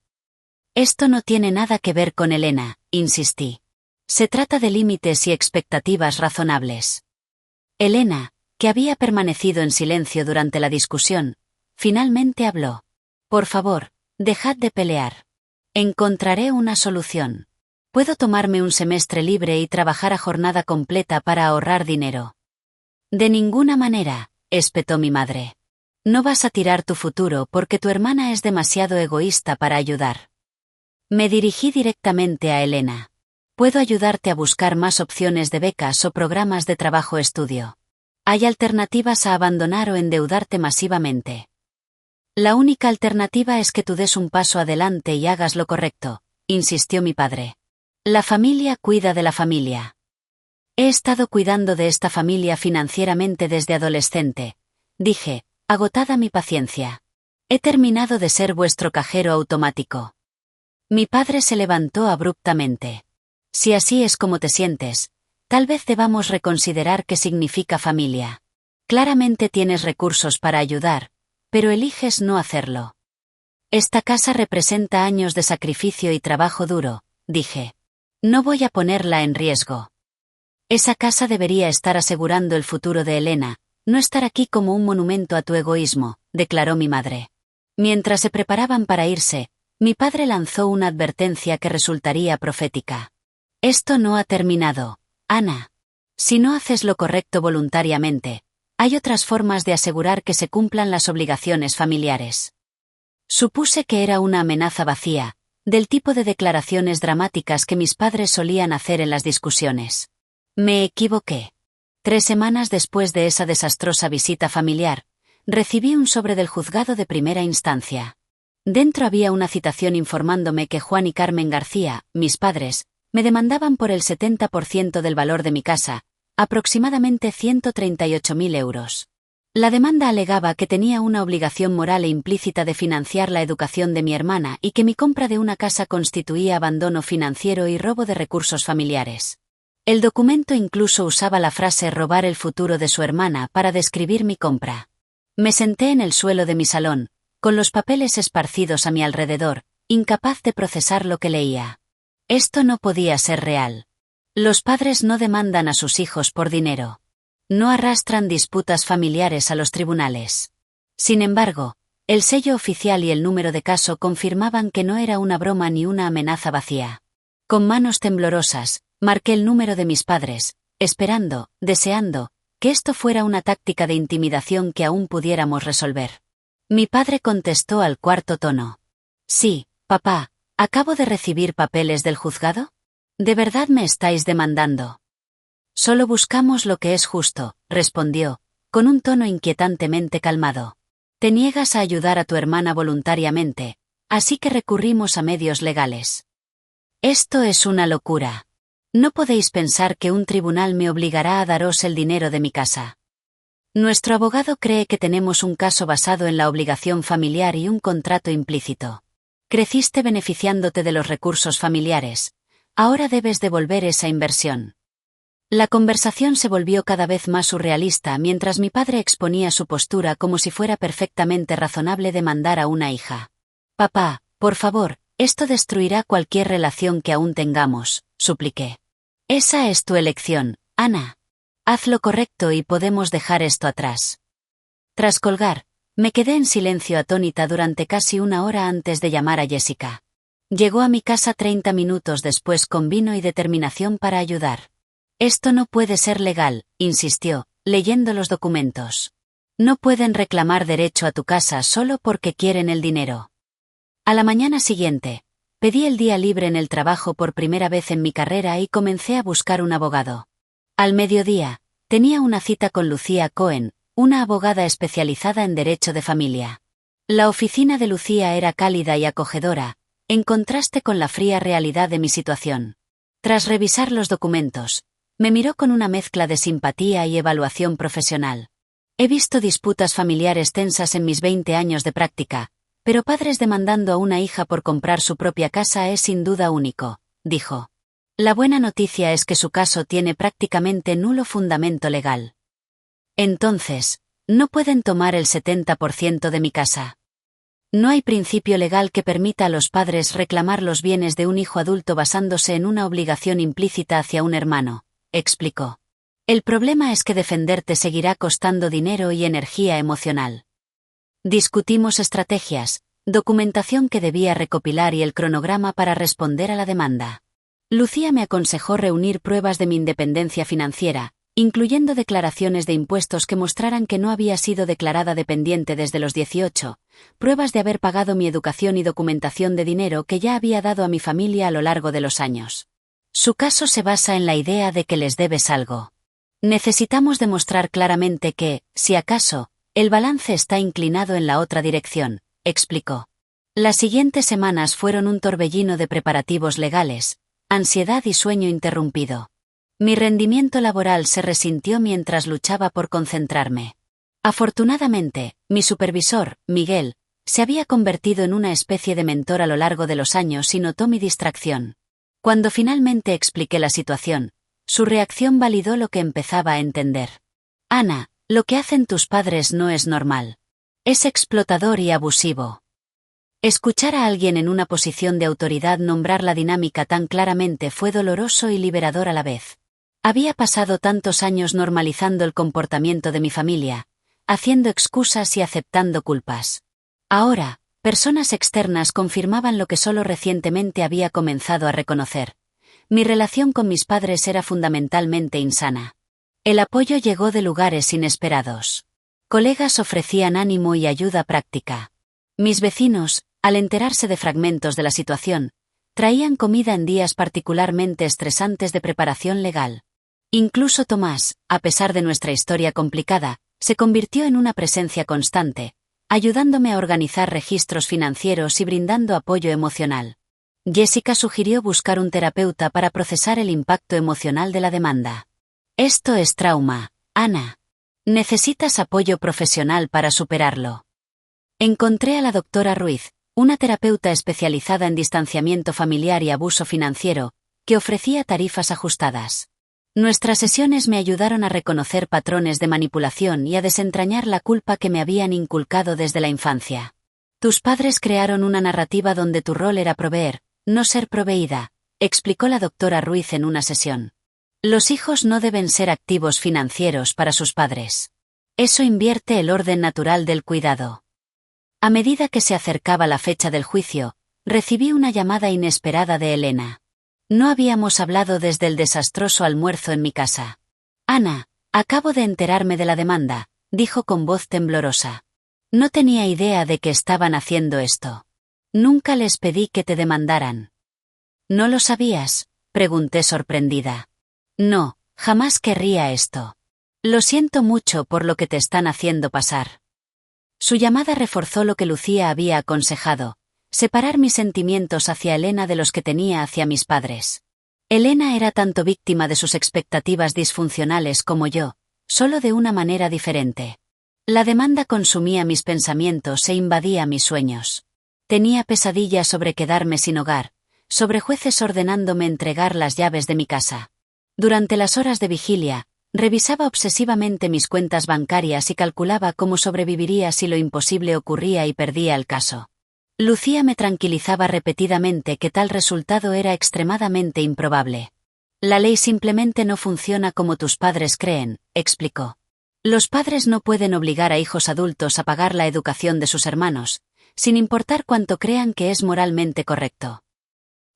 [SPEAKER 1] Esto no tiene nada que ver con Elena, insistí. Se trata de límites y expectativas razonables. Elena, que había permanecido en silencio durante la discusión, finalmente habló. Por favor, dejad de pelear. Encontraré una solución. Puedo tomarme un semestre libre y trabajar a jornada completa para ahorrar dinero. De ninguna manera, espetó mi madre. No vas a tirar tu futuro porque tu hermana es demasiado egoísta para ayudar. Me dirigí directamente a Elena. Puedo ayudarte a buscar más opciones de becas o programas de trabajo-estudio. Hay alternativas a abandonar o endeudarte masivamente. La única alternativa es que tú des un paso adelante y hagas lo correcto, insistió mi padre. La familia cuida de la familia. He estado cuidando de esta familia financieramente desde adolescente, dije, agotada mi paciencia. He terminado de ser vuestro cajero automático. Mi padre se levantó abruptamente. Si así es como te sientes, tal vez debamos reconsiderar qué significa familia. Claramente tienes recursos para ayudar, pero eliges no hacerlo. Esta casa representa años de sacrificio y trabajo duro, dije. No voy a ponerla en riesgo. Esa casa debería estar asegurando el futuro de Elena, no estar aquí como un monumento a tu egoísmo, declaró mi madre. Mientras se preparaban para irse, mi padre lanzó una advertencia que resultaría profética. Esto no ha terminado, Ana. Si no haces lo correcto voluntariamente, hay otras formas de asegurar que se cumplan las obligaciones familiares. Supuse que era una amenaza vacía, del tipo de declaraciones dramáticas que mis padres solían hacer en las discusiones. Me equivoqué. 3 semanas después de esa desastrosa visita familiar, recibí un sobre del juzgado de primera instancia. Dentro había una citación informándome que Juan y Carmen García, mis padres, me demandaban por el 70% del valor de mi casa, aproximadamente 138.000 euros. La demanda alegaba que tenía una obligación moral e implícita de financiar la educación de mi hermana y que mi compra de una casa constituía abandono financiero y robo de recursos familiares. El documento incluso usaba la frase robar el futuro de su hermana para describir mi compra. Me senté en el suelo de mi salón, con los papeles esparcidos a mi alrededor, incapaz de procesar lo que leía. Esto no podía ser real. Los padres no demandan a sus hijos por dinero. No arrastran disputas familiares a los tribunales. Sin embargo, el sello oficial y el número de caso confirmaban que no era una broma ni una amenaza vacía. Con manos temblorosas, marqué el número de mis padres, esperando, deseando, que esto fuera una táctica de intimidación que aún pudiéramos resolver. Mi padre contestó al cuarto tono. Sí, papá, ¿acabo de recibir papeles del juzgado? ¿De verdad me estáis demandando? Solo buscamos lo que es justo, respondió, con un tono inquietantemente calmado. Te niegas a ayudar a tu hermana voluntariamente, así que recurrimos a medios legales. Esto es una locura. No podéis pensar que un tribunal me obligará a daros el dinero de mi casa. Nuestro abogado cree que tenemos un caso basado en la obligación familiar y un contrato implícito. Creciste beneficiándote de los recursos familiares. Ahora debes devolver esa inversión. La conversación se volvió cada vez más surrealista mientras mi padre exponía su postura como si fuera perfectamente razonable demandar a una hija. Papá, por favor, esto destruirá cualquier relación que aún tengamos, supliqué. Esa es tu elección, Ana. Haz lo correcto y podemos dejar esto atrás. Tras colgar, me quedé en silencio atónita durante casi una hora antes de llamar a Jessica. Llegó a mi casa 30 minutos después con vino y determinación para ayudar. Esto no puede ser legal, insistió, leyendo los documentos. No pueden reclamar derecho a tu casa solo porque quieren el dinero. A la mañana siguiente, pedí el día libre en el trabajo por primera vez en mi carrera y comencé a buscar un abogado. Al mediodía, tenía una cita con Lucía Cohen, una abogada especializada en derecho de familia. La oficina de Lucía era cálida y acogedora, en contraste con la fría realidad de mi situación. Tras revisar los documentos, me miró con una mezcla de simpatía y evaluación profesional. He visto disputas familiares tensas en mis 20 años de práctica, pero padres demandando a una hija por comprar su propia casa es sin duda único, dijo. La buena noticia es que su caso tiene prácticamente nulo fundamento legal. Entonces, no pueden tomar el 70% de mi casa. No hay principio legal que permita a los padres reclamar los bienes de un hijo adulto basándose en una obligación implícita hacia un hermano, explicó. El problema es que defenderte seguirá costando dinero y energía emocional. Discutimos estrategias, documentación que debía recopilar y el cronograma para responder a la demanda. Lucía me aconsejó reunir pruebas de mi independencia financiera, incluyendo declaraciones de impuestos que mostraran que no había sido declarada dependiente desde los 18, pruebas de haber pagado mi educación y documentación de dinero que ya había dado a mi familia a lo largo de los años. Su caso se basa en la idea de que les debes algo. Necesitamos demostrar claramente que, si acaso, el balance está inclinado en la otra dirección, explicó. Las siguientes semanas fueron un torbellino de preparativos legales, ansiedad y sueño interrumpido. Mi rendimiento laboral se resintió mientras luchaba por concentrarme. Afortunadamente, mi supervisor, Miguel, se había convertido en una especie de mentor a lo largo de los años y notó mi distracción. Cuando finalmente expliqué la situación, su reacción validó lo que empezaba a entender. Ana, lo que hacen tus padres no es normal. Es explotador y abusivo. Escuchar a alguien en una posición de autoridad nombrar la dinámica tan claramente fue doloroso y liberador a la vez. Había pasado tantos años normalizando el comportamiento de mi familia, haciendo excusas y aceptando culpas. Ahora, personas externas confirmaban lo que solo recientemente había comenzado a reconocer. Mi relación con mis padres era fundamentalmente insana. El apoyo llegó de lugares inesperados. Colegas ofrecían ánimo y ayuda práctica. Mis vecinos, al enterarse de fragmentos de la situación, traían comida en días particularmente estresantes de preparación legal. Incluso Tomás, a pesar de nuestra historia complicada, se convirtió en una presencia constante, ayudándome a organizar registros financieros y brindando apoyo emocional. Jessica sugirió buscar un terapeuta para procesar el impacto emocional de la demanda. Esto es trauma, Ana. Necesitas apoyo profesional para superarlo. Encontré a la doctora Ruiz, una terapeuta especializada en distanciamiento familiar y abuso financiero, que ofrecía tarifas ajustadas. Nuestras sesiones me ayudaron a reconocer patrones de manipulación y a desentrañar la culpa que me habían inculcado desde la infancia. Tus padres crearon una narrativa donde tu rol era proveer, no ser proveída, explicó la doctora Ruiz en una sesión. Los hijos no deben ser activos financieros para sus padres. Eso invierte el orden natural del cuidado. A medida que se acercaba la fecha del juicio, recibí una llamada inesperada de Elena. No habíamos hablado desde el desastroso almuerzo en mi casa. Ana, acabo de enterarme de la demanda, dijo con voz temblorosa. No tenía idea de que estaban haciendo esto. Nunca les pedí que te demandaran. ¿No lo sabías?, pregunté sorprendida. No, jamás querría esto. Lo siento mucho por lo que te están haciendo pasar. Su llamada reforzó lo que Lucía había aconsejado, separar mis sentimientos hacia Elena de los que tenía hacia mis padres. Elena era tanto víctima de sus expectativas disfuncionales como yo, solo de una manera diferente. La demanda consumía mis pensamientos e invadía mis sueños. Tenía pesadillas sobre quedarme sin hogar, sobre jueces ordenándome entregar las llaves de mi casa. Durante las horas de vigilia, revisaba obsesivamente mis cuentas bancarias y calculaba cómo sobreviviría si lo imposible ocurría y perdía el caso. Lucía me tranquilizaba repetidamente que tal resultado era extremadamente improbable. La ley simplemente no funciona como tus padres creen, explicó. Los padres no pueden obligar a hijos adultos a pagar la educación de sus hermanos, sin importar cuánto crean que es moralmente correcto.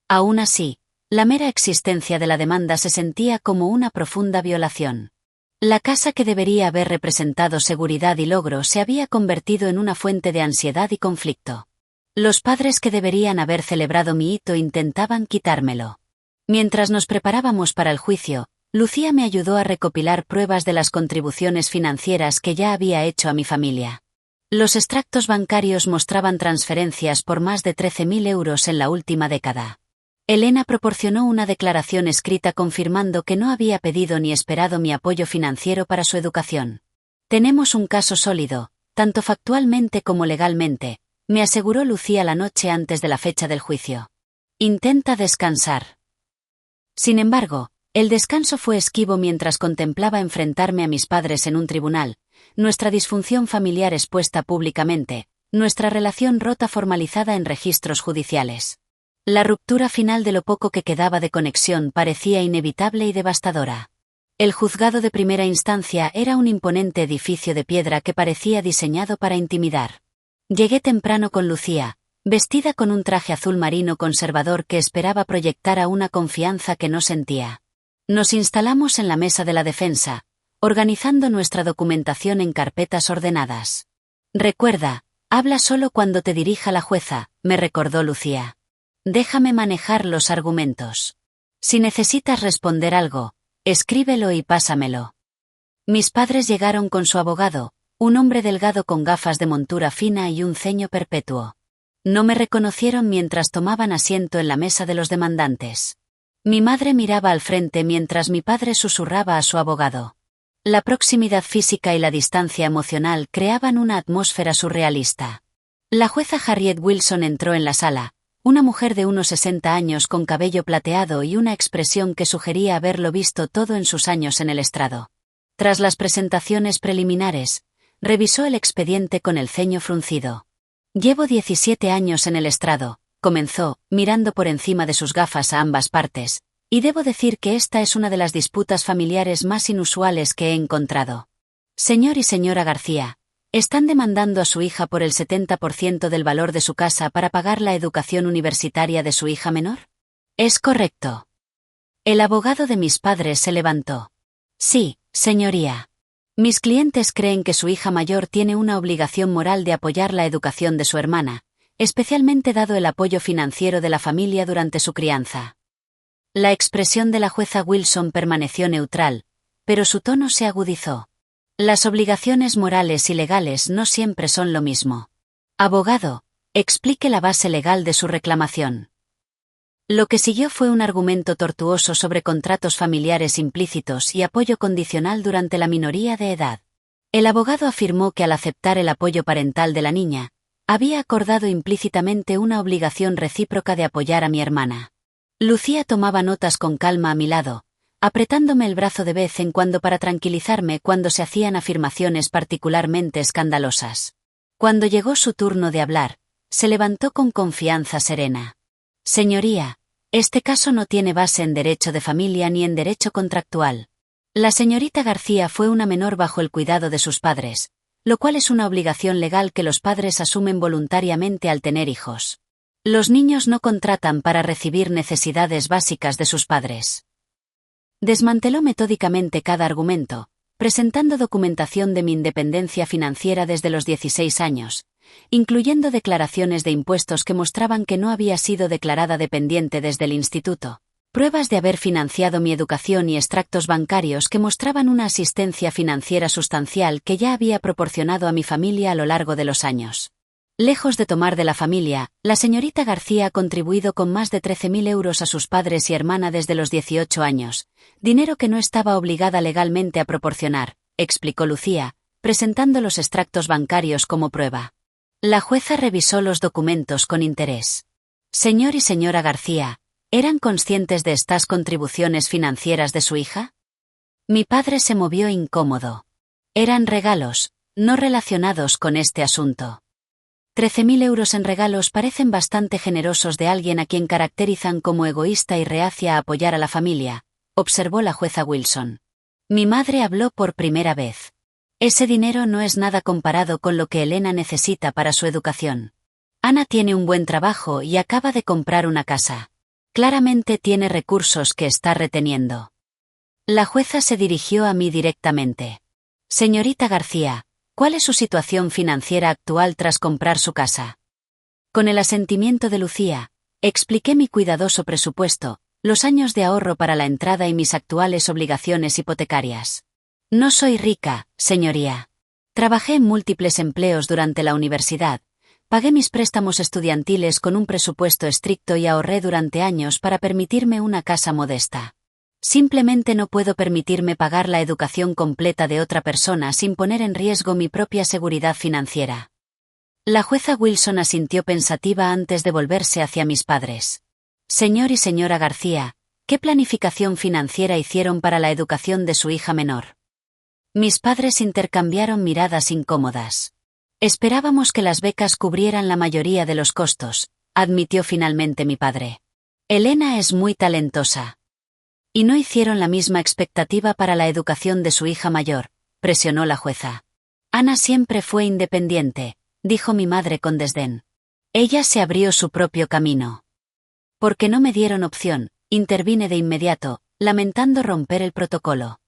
[SPEAKER 1] Aún así, la mera existencia de la demanda se sentía como una profunda violación. La casa que debería haber representado seguridad y logro se había convertido en una fuente de ansiedad y conflicto. Los padres que deberían haber celebrado mi hito intentaban quitármelo. Mientras nos preparábamos para el juicio, Lucía me ayudó a recopilar pruebas de las contribuciones financieras que ya había hecho a mi familia. Los extractos bancarios mostraban transferencias por más de 13.000 euros en la última década. Elena proporcionó una declaración escrita confirmando que no había pedido ni esperado mi apoyo financiero para su educación. Tenemos un caso sólido, tanto factualmente como legalmente, me aseguró Lucía la noche antes de la fecha del juicio. Intenta descansar. Sin embargo, el descanso fue esquivo mientras contemplaba enfrentarme a mis padres en un tribunal, nuestra disfunción familiar expuesta públicamente, nuestra relación rota formalizada en registros judiciales. La ruptura final de lo poco que quedaba de conexión parecía inevitable y devastadora. El juzgado de primera instancia era un imponente edificio de piedra que parecía diseñado para intimidar. Llegué temprano con Lucía, vestida con un traje azul marino conservador que esperaba proyectar a una confianza que no sentía. Nos instalamos en la mesa de la defensa, organizando nuestra documentación en carpetas ordenadas. Recuerda, habla solo cuando te dirija la jueza, me recordó Lucía. Déjame manejar los argumentos. Si necesitas responder algo, escríbelo y pásamelo. Mis padres llegaron con su abogado, un hombre delgado con gafas de montura fina y un ceño perpetuo. No me reconocieron mientras tomaban asiento en la mesa de los demandantes. Mi madre miraba al frente mientras mi padre susurraba a su abogado. La proximidad física y la distancia emocional creaban una atmósfera surrealista. La jueza Harriet Wilson entró en la sala, una mujer de unos 60 años con cabello plateado y una expresión que sugería haberlo visto todo en sus años en el estrado. Tras las presentaciones preliminares, revisó el expediente con el ceño fruncido. Llevo 17 años en el estrado, comenzó, mirando por encima de sus gafas a ambas partes, y debo decir que esta es una de las disputas familiares más inusuales que he encontrado. Señor y señora García, están demandando a su hija por el 70% del valor de su casa para pagar la educación universitaria de su hija menor. ¿Es correcto? El abogado de mis padres se levantó. Sí, señoría. Mis clientes creen que su hija mayor tiene una obligación moral de apoyar la educación de su hermana, especialmente dado el apoyo financiero de la familia durante su crianza. La expresión de la jueza Wilson permaneció neutral, pero su tono se agudizó. Las obligaciones morales y legales no siempre son lo mismo. Abogado, explique la base legal de su reclamación. Lo que siguió fue un argumento tortuoso sobre contratos familiares implícitos y apoyo condicional durante la minoría de edad. El abogado afirmó que al aceptar el apoyo parental de la niña, había acordado implícitamente una obligación recíproca de apoyar a mi hermana. Lucía tomaba notas con calma a mi lado, apretándome el brazo de vez en cuando para tranquilizarme cuando se hacían afirmaciones particularmente escandalosas. Cuando llegó su turno de hablar, se levantó con confianza serena. Señoría, Este caso no tiene base en derecho de familia ni en derecho contractual. La señorita García fue una menor bajo el cuidado de sus padres, lo cual es una obligación legal que los padres asumen voluntariamente al tener hijos. Los niños no contratan para recibir necesidades básicas de sus padres. Desmanteló metódicamente cada argumento, presentando documentación de mi independencia financiera desde los 16 años, incluyendo declaraciones de impuestos que mostraban que no había sido declarada dependiente desde el instituto, pruebas de haber financiado mi educación y extractos bancarios que mostraban una asistencia financiera sustancial que ya había proporcionado a mi familia a lo largo de los años. Lejos de tomar de la familia, la señorita García ha contribuido con más de 13.000 euros a sus padres y hermana desde los 18 años, dinero que no estaba obligada legalmente a proporcionar, explicó Lucía, presentando los extractos bancarios como prueba. La jueza revisó los documentos con interés. Señor y señora García, ¿eran conscientes de estas contribuciones financieras de su hija? Mi padre se movió incómodo. Eran regalos, no relacionados con este asunto. 13.000 euros en regalos parecen bastante generosos de alguien a quien caracterizan como egoísta y reacia a apoyar a la familia, observó la jueza Wilson. Mi madre habló por primera vez. Ese dinero no es nada comparado con lo que Elena necesita para su educación. Ana tiene un buen trabajo y acaba de comprar una casa. Claramente tiene recursos que está reteniendo. La jueza se dirigió a mí directamente. Señorita García, ¿cuál es su situación financiera actual tras comprar su casa? Con el asentimiento de Lucía, expliqué mi cuidadoso presupuesto, los años de ahorro para la entrada y mis actuales obligaciones hipotecarias. No soy rica, señoría. Trabajé en múltiples empleos durante la universidad, pagué mis préstamos estudiantiles con un presupuesto estricto y ahorré durante años para permitirme una casa modesta. Simplemente no puedo permitirme pagar la educación completa de otra persona sin poner en riesgo mi propia seguridad financiera. La jueza Wilson asintió pensativa antes de volverse hacia mis padres. Señor y señora García, ¿qué planificación financiera hicieron para la educación de su hija menor? Mis padres intercambiaron miradas incómodas. Esperábamos que las becas cubrieran la mayoría de los costos, admitió finalmente mi padre. Elena es muy talentosa. Y no hicieron la misma expectativa para la educación de su hija mayor, presionó la jueza. Ana siempre fue independiente, dijo mi madre con desdén. Ella se abrió su propio camino. Porque no me dieron opción, intervine de inmediato, lamentando romper el protocolo.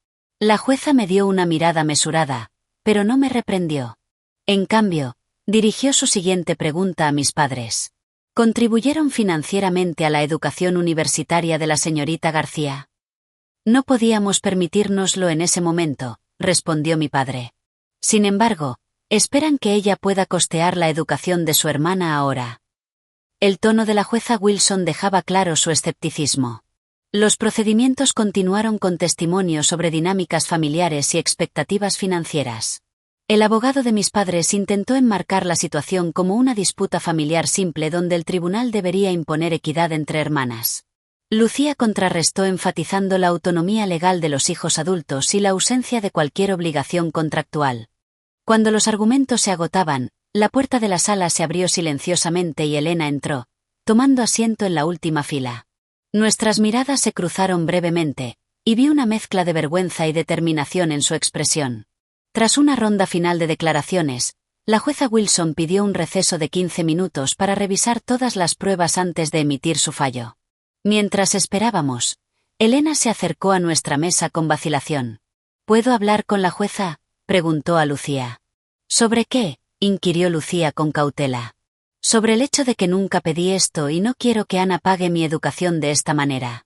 [SPEAKER 1] La jueza me dio una mirada mesurada, pero no me reprendió. En cambio, dirigió su siguiente pregunta a mis padres. ¿Contribuyeron financieramente a la educación universitaria de la señorita García? No podíamos permitírnoslo en ese momento, respondió mi padre. Sin embargo, esperan que ella pueda costear la educación de su hermana ahora. El tono de la jueza Wilson dejaba claro su escepticismo. Los procedimientos continuaron con testimonios sobre dinámicas familiares y expectativas financieras. El abogado de mis padres intentó enmarcar la situación como una disputa familiar simple donde el tribunal debería imponer equidad entre hermanas. Lucía contrarrestó enfatizando la autonomía legal de los hijos adultos y la ausencia de cualquier obligación contractual. Cuando los argumentos se agotaban, la puerta de la sala se abrió silenciosamente y Elena entró, tomando asiento en la última fila. Nuestras miradas se cruzaron brevemente, y vi una mezcla de vergüenza y determinación en su expresión. Tras una ronda final de declaraciones, la jueza Wilson pidió un receso de 15 minutos para revisar todas las pruebas antes de emitir su fallo. Mientras esperábamos, Elena se acercó a nuestra mesa con vacilación. ¿Puedo hablar con la jueza?, preguntó a Lucía. ¿Sobre qué?, inquirió Lucía con cautela. Sobre el hecho de que nunca pedí esto y no quiero que Ana pague mi educación de esta manera.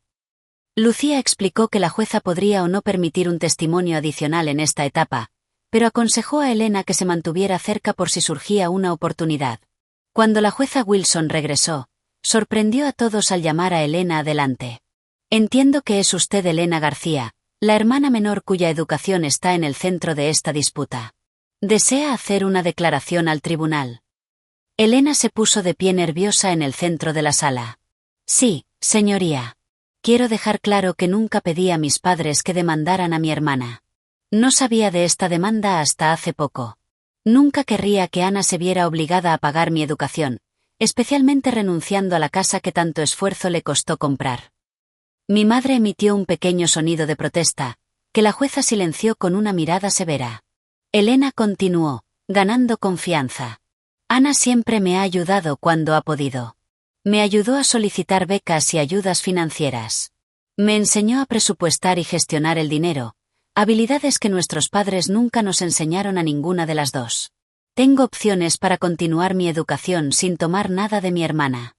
[SPEAKER 1] Lucía explicó que la jueza podría o no permitir un testimonio adicional en esta etapa, pero aconsejó a Elena que se mantuviera cerca por si surgía una oportunidad. Cuando la jueza Wilson regresó, sorprendió a todos al llamar a Elena adelante. Entiendo que es usted Elena García, la hermana menor cuya educación está en el centro de esta disputa. ¿Desea hacer una declaración al tribunal? Elena se puso de pie nerviosa en el centro de la sala. Sí, señoría. Quiero dejar claro que nunca pedí a mis padres que demandaran a mi hermana. No sabía de esta demanda hasta hace poco. Nunca querría que Ana se viera obligada a pagar mi educación, especialmente renunciando a la casa que tanto esfuerzo le costó comprar. Mi madre emitió un pequeño sonido de protesta, que la jueza silenció con una mirada severa. Elena continuó, ganando confianza. Ana siempre me ha ayudado cuando ha podido. Me ayudó a solicitar becas y ayudas financieras. Me enseñó a presupuestar y gestionar el dinero, habilidades que nuestros padres nunca nos enseñaron a ninguna de las dos. Tengo opciones para continuar mi educación sin tomar nada de mi hermana.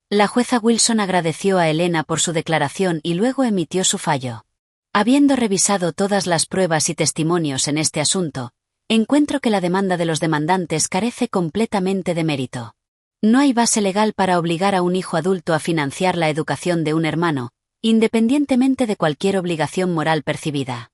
[SPEAKER 1] La jueza Wilson agradeció a Elena por su declaración y luego emitió su fallo. Habiendo revisado todas las pruebas y testimonios en este asunto, encuentro que la demanda de los demandantes carece completamente de mérito. No hay base legal para obligar a un hijo adulto a financiar la educación de un hermano, independientemente de cualquier obligación moral percibida.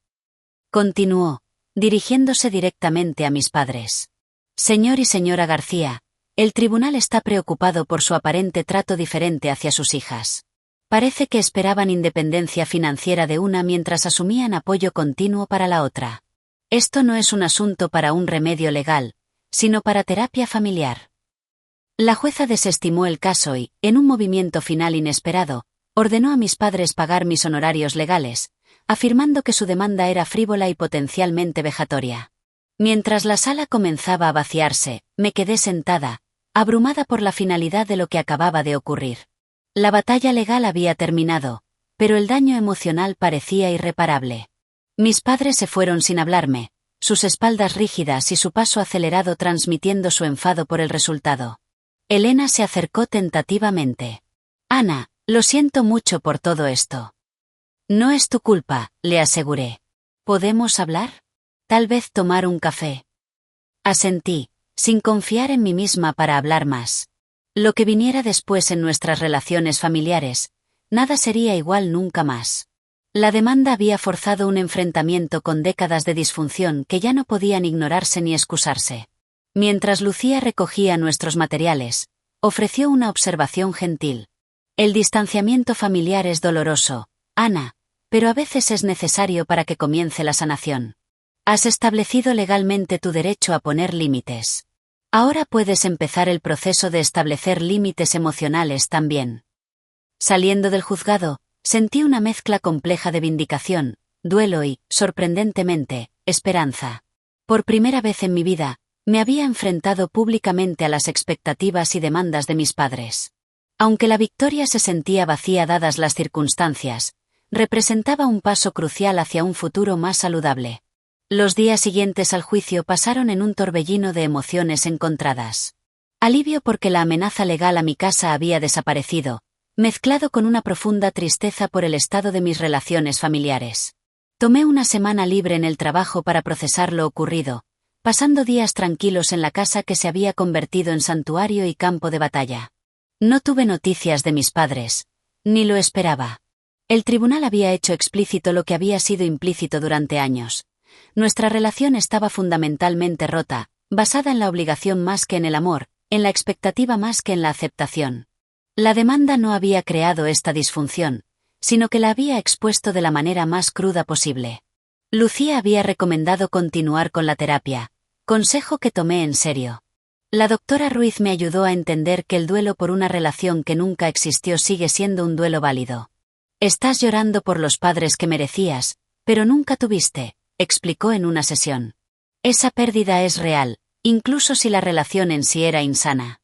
[SPEAKER 1] Continuó, dirigiéndose directamente a mis padres. Señor y señora García, el tribunal está preocupado por su aparente trato diferente hacia sus hijas. Parece que esperaban independencia financiera de una mientras asumían apoyo continuo para la otra. Esto no es un asunto para un remedio legal, sino para terapia familiar. La jueza desestimó el caso y, en un movimiento final inesperado, ordenó a mis padres pagar mis honorarios legales, afirmando que su demanda era frívola y potencialmente vejatoria. Mientras la sala comenzaba a vaciarse, me quedé sentada, abrumada por la finalidad de lo que acababa de ocurrir. La batalla legal había terminado, pero el daño emocional parecía irreparable. Mis padres se fueron sin hablarme, sus espaldas rígidas y su paso acelerado transmitiendo su enfado por el resultado. Elena se acercó tentativamente. Ana, lo siento mucho por todo esto. No es tu culpa, le aseguré. ¿Podemos hablar? Tal vez tomar un café. Asentí, sin confiar en mí misma para hablar más. Lo que viniera después en nuestras relaciones familiares, nada sería igual nunca más. La demanda había forzado un enfrentamiento con décadas de disfunción que ya no podían ignorarse ni excusarse. Mientras Lucía recogía nuestros materiales, ofreció una observación gentil. El distanciamiento familiar es doloroso, Ana, pero a veces es necesario para que comience la sanación. Has establecido legalmente tu derecho a poner límites. Ahora puedes empezar el proceso de establecer límites emocionales también. Saliendo del juzgado, sentí una mezcla compleja de vindicación, duelo y, sorprendentemente, esperanza. Por primera vez en mi vida, me había enfrentado públicamente a las expectativas y demandas de mis padres. Aunque la victoria se sentía vacía dadas las circunstancias, representaba un paso crucial hacia un futuro más saludable. Los días siguientes al juicio pasaron en un torbellino de emociones encontradas. Alivio porque la amenaza legal a mi casa había desaparecido, mezclado con una profunda tristeza por el estado de mis relaciones familiares. Tomé una semana libre en el trabajo para procesar lo ocurrido, pasando días tranquilos en la casa que se había convertido en santuario y campo de batalla. No tuve noticias de mis padres, ni lo esperaba. El tribunal había hecho explícito lo que había sido implícito durante años. Nuestra relación estaba fundamentalmente rota, basada en la obligación más que en el amor, en la expectativa más que en la aceptación. La demanda no había creado esta disfunción, sino que la había expuesto de la manera más cruda posible. Lucía había recomendado continuar con la terapia, consejo que tomé en serio. La doctora Ruiz me ayudó a entender que el duelo por una relación que nunca existió sigue siendo un duelo válido. Estás llorando por los padres que merecías, pero nunca tuviste, explicó en una sesión. Esa pérdida es real, incluso si la relación en sí era insana.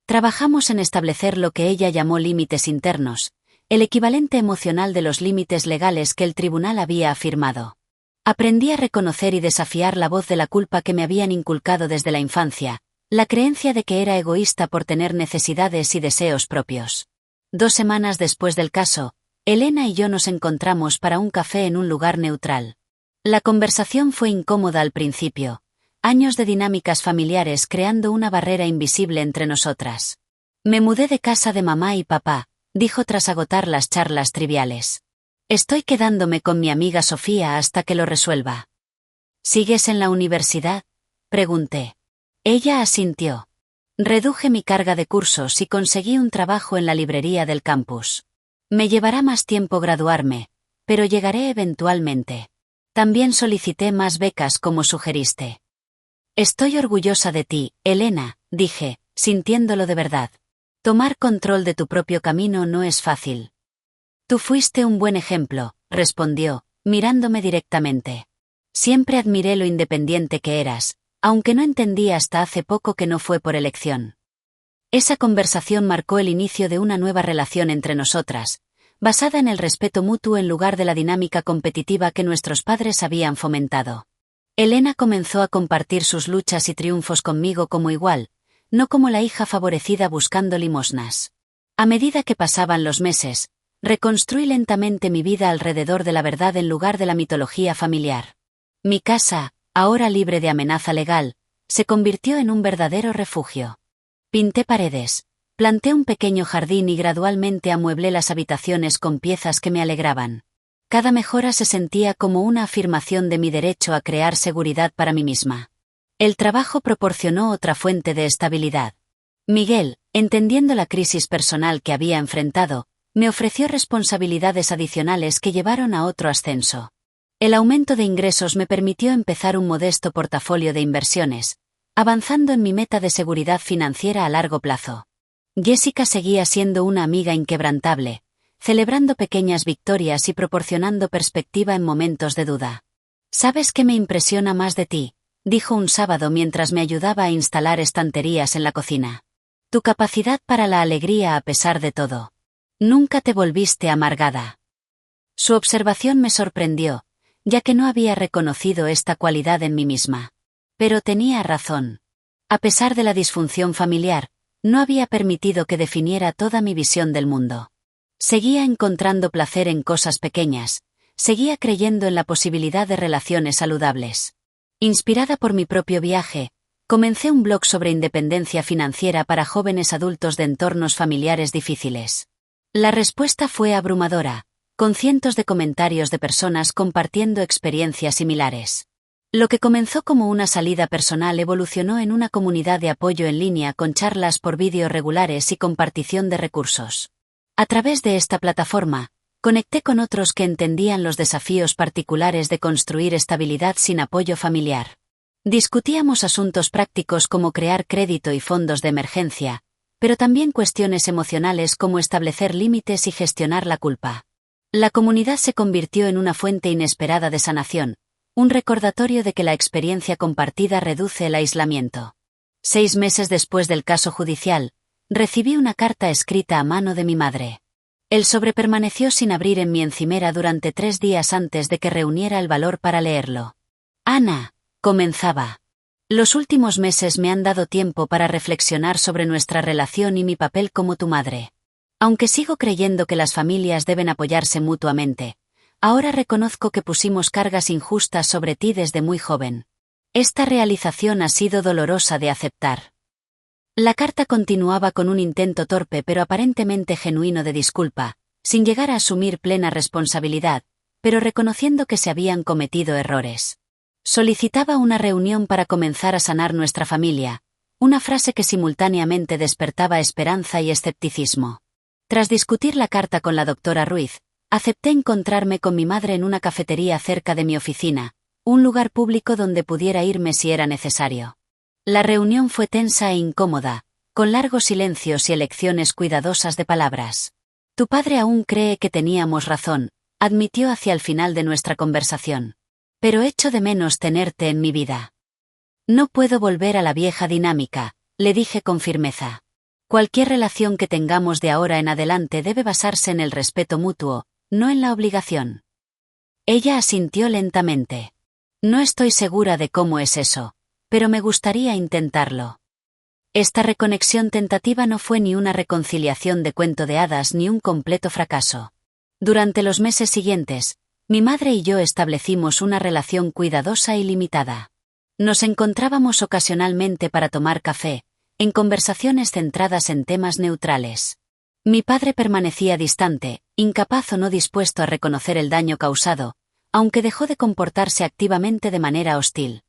[SPEAKER 1] Trabajamos en establecer lo que ella llamó límites internos, el equivalente emocional de los límites legales que el tribunal había afirmado. Aprendí a reconocer y desafiar la voz de la culpa que me habían inculcado desde la infancia, la creencia de que era egoísta por tener necesidades y deseos propios. 2 semanas después del caso, Elena y yo nos encontramos para un café en un lugar neutral. La conversación fue incómoda al principio, años de dinámicas familiares creando una barrera invisible entre nosotras. Me mudé de casa de mamá y papá, dijo tras agotar las charlas triviales. Estoy quedándome con mi amiga Sofía hasta que lo resuelva. ¿Sigues en la universidad?, pregunté. Ella asintió. Reduje mi carga de cursos y conseguí un trabajo en la librería del campus. Me llevará más tiempo graduarme, pero llegaré eventualmente. También solicité más becas como sugeriste. Estoy orgullosa de ti, Elena, dije, sintiéndolo de verdad. Tomar control de tu propio camino no es fácil. Tú fuiste un buen ejemplo, respondió, mirándome directamente. Siempre admiré lo independiente que eras, aunque no entendí hasta hace poco que no fue por elección. Esa conversación marcó el inicio de una nueva relación entre nosotras, basada en el respeto mutuo en lugar de la dinámica competitiva que nuestros padres habían fomentado. Elena comenzó a compartir sus luchas y triunfos conmigo como igual, no como la hija favorecida buscando limosnas. A medida que pasaban los meses, reconstruí lentamente mi vida alrededor de la verdad en lugar de la mitología familiar. Mi casa, ahora libre de amenaza legal, se convirtió en un verdadero refugio. Pinté paredes, planté un pequeño jardín y gradualmente amueblé las habitaciones con piezas que me alegraban. Cada mejora se sentía como una afirmación de mi derecho a crear seguridad para mí misma. El trabajo proporcionó otra fuente de estabilidad. Miguel, entendiendo la crisis personal que había enfrentado, me ofreció responsabilidades adicionales que llevaron a otro ascenso. El aumento de ingresos me permitió empezar un modesto portafolio de inversiones, avanzando en mi meta de seguridad financiera a largo plazo. Jessica seguía siendo una amiga inquebrantable, celebrando pequeñas victorias y proporcionando perspectiva en momentos de duda. ¿Sabes qué me impresiona más de ti?, dijo un sábado mientras me ayudaba a instalar estanterías en la cocina. Tu capacidad para la alegría a pesar de todo. Nunca te volviste amargada. Su observación me sorprendió, ya que no había reconocido esta cualidad en mí misma. Pero tenía razón. A pesar de la disfunción familiar, no había permitido que definiera toda mi visión del mundo. Seguía encontrando placer en cosas pequeñas, seguía creyendo en la posibilidad de relaciones saludables. Inspirada por mi propio viaje, comencé un blog sobre independencia financiera para jóvenes adultos de entornos familiares difíciles. La respuesta fue abrumadora, con cientos de comentarios de personas compartiendo experiencias similares. Lo que comenzó como una salida personal evolucionó en una comunidad de apoyo en línea con charlas por vídeo regulares y compartición de recursos. A través de esta plataforma, conecté con otros que entendían los desafíos particulares de construir estabilidad sin apoyo familiar. Discutíamos asuntos prácticos como crear crédito y fondos de emergencia, pero también cuestiones emocionales como establecer límites y gestionar la culpa. La comunidad se convirtió en una fuente inesperada de sanación, un recordatorio de que la experiencia compartida reduce el aislamiento. 6 meses después del caso judicial, recibí una carta escrita a mano de mi madre. El sobre permaneció sin abrir en mi encimera durante 3 días antes de que reuniera el valor para leerlo. Ana, comenzaba. Los últimos meses me han dado tiempo para reflexionar sobre nuestra relación y mi papel como tu madre. Aunque sigo creyendo que las familias deben apoyarse mutuamente, ahora reconozco que pusimos cargas injustas sobre ti desde muy joven. Esta realización ha sido dolorosa de aceptar. La carta continuaba con un intento torpe pero aparentemente genuino de disculpa, sin llegar a asumir plena responsabilidad, pero reconociendo que se habían cometido errores. Solicitaba una reunión para comenzar a sanar nuestra familia, una frase que simultáneamente despertaba esperanza y escepticismo. Tras discutir la carta con la doctora Ruiz, acepté encontrarme con mi madre en una cafetería cerca de mi oficina, un lugar público donde pudiera irme si era necesario. La reunión fue tensa e incómoda, con largos silencios y elecciones cuidadosas de palabras. Tu padre aún cree que teníamos razón, admitió hacia el final de nuestra conversación. Pero echo de menos tenerte en mi vida. No puedo volver a la vieja dinámica, le dije con firmeza. Cualquier relación que tengamos de ahora en adelante debe basarse en el respeto mutuo, no en la obligación. Ella asintió lentamente. No estoy segura de cómo es eso, pero me gustaría intentarlo. Esta reconexión tentativa no fue ni una reconciliación de cuento de hadas ni un completo fracaso. Durante los meses siguientes, mi madre y yo establecimos una relación cuidadosa y limitada. Nos encontrábamos ocasionalmente para tomar café, en conversaciones centradas en temas neutrales. Mi padre permanecía distante, incapaz o no dispuesto a reconocer el daño causado, aunque dejó de comportarse activamente de manera hostil.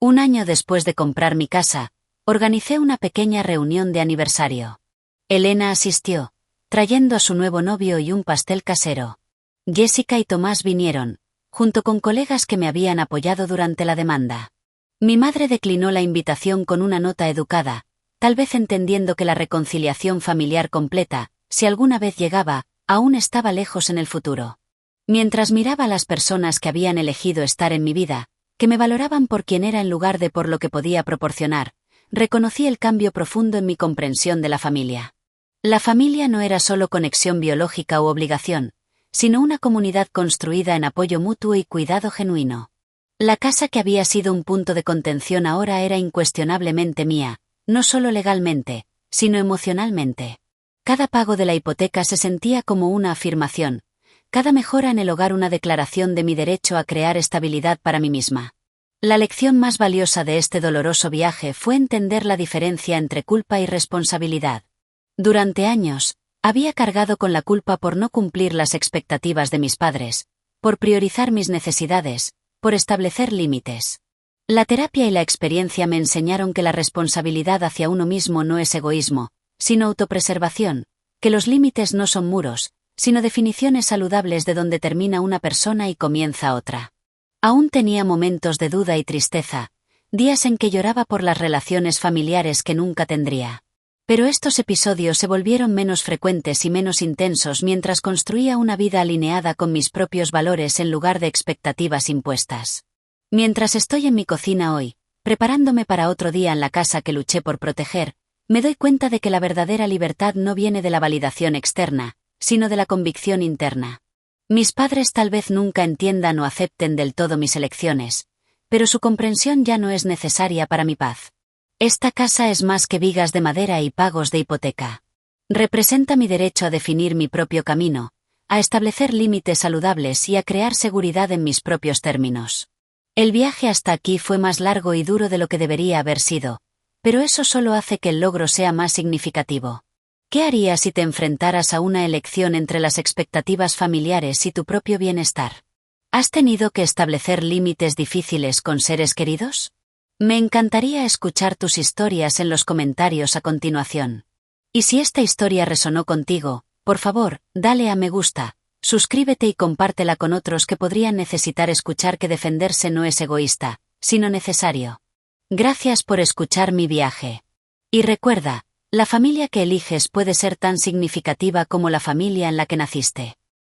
[SPEAKER 1] Un año después de comprar mi casa, organicé una pequeña reunión de aniversario. Elena asistió, trayendo a su nuevo novio y un pastel casero. Jessica y Tomás vinieron, junto con colegas que me habían apoyado durante la demanda. Mi madre declinó la invitación con una nota educada, tal vez entendiendo que la reconciliación familiar completa, si alguna vez llegaba, aún estaba lejos en el futuro. Mientras miraba a las personas que habían elegido estar en mi vida, que me valoraban por quien era en lugar de por lo que podía proporcionar, reconocí el cambio profundo en mi comprensión de la familia. La familia no era solo conexión biológica u obligación, sino una comunidad construida en apoyo mutuo y cuidado genuino. La casa que había sido un punto de contención ahora era incuestionablemente mía, no solo legalmente, sino emocionalmente. Cada pago de la hipoteca se sentía como una afirmación, cada mejora en el hogar una declaración de mi derecho a crear estabilidad para mí misma. La lección más valiosa de este doloroso viaje fue entender la diferencia entre culpa y responsabilidad. Durante años, había cargado con la culpa por no cumplir las expectativas de mis padres, por priorizar mis necesidades, por establecer límites. La terapia y la experiencia me enseñaron que la responsabilidad hacia uno mismo no es egoísmo, sino autopreservación, que los límites no son muros, sino definiciones saludables de donde termina una persona y comienza otra. Aún tenía momentos de duda y tristeza, días en que lloraba por las relaciones familiares que nunca tendría. Pero estos episodios se volvieron menos frecuentes y menos intensos mientras construía una vida alineada con mis propios valores en lugar de expectativas impuestas. Mientras estoy en mi cocina hoy, preparándome para otro día en la casa que luché por proteger, me doy cuenta de que la verdadera libertad no viene de la validación externa, sino de la convicción interna. Mis padres tal vez nunca entiendan o acepten del todo mis elecciones, pero su comprensión ya no es necesaria para mi paz. Esta casa es más que vigas de madera y pagos de hipoteca. Representa mi derecho a definir mi propio camino, a establecer límites saludables y a crear seguridad en mis propios términos. El viaje hasta aquí fue más largo y duro de lo que debería haber sido, pero eso solo hace que el logro sea más significativo. ¿Qué harías si te enfrentaras a una elección entre las expectativas familiares y tu propio bienestar? ¿Has tenido que establecer límites difíciles con seres queridos? Me encantaría escuchar tus historias en los comentarios a continuación. Y si esta historia resonó contigo, por favor, dale a me gusta, suscríbete y compártela con otros que podrían necesitar escuchar que defenderse no es egoísta, sino necesario. Gracias por escuchar mi viaje. Y recuerda, la familia que eliges puede ser tan significativa como la familia en la que naciste.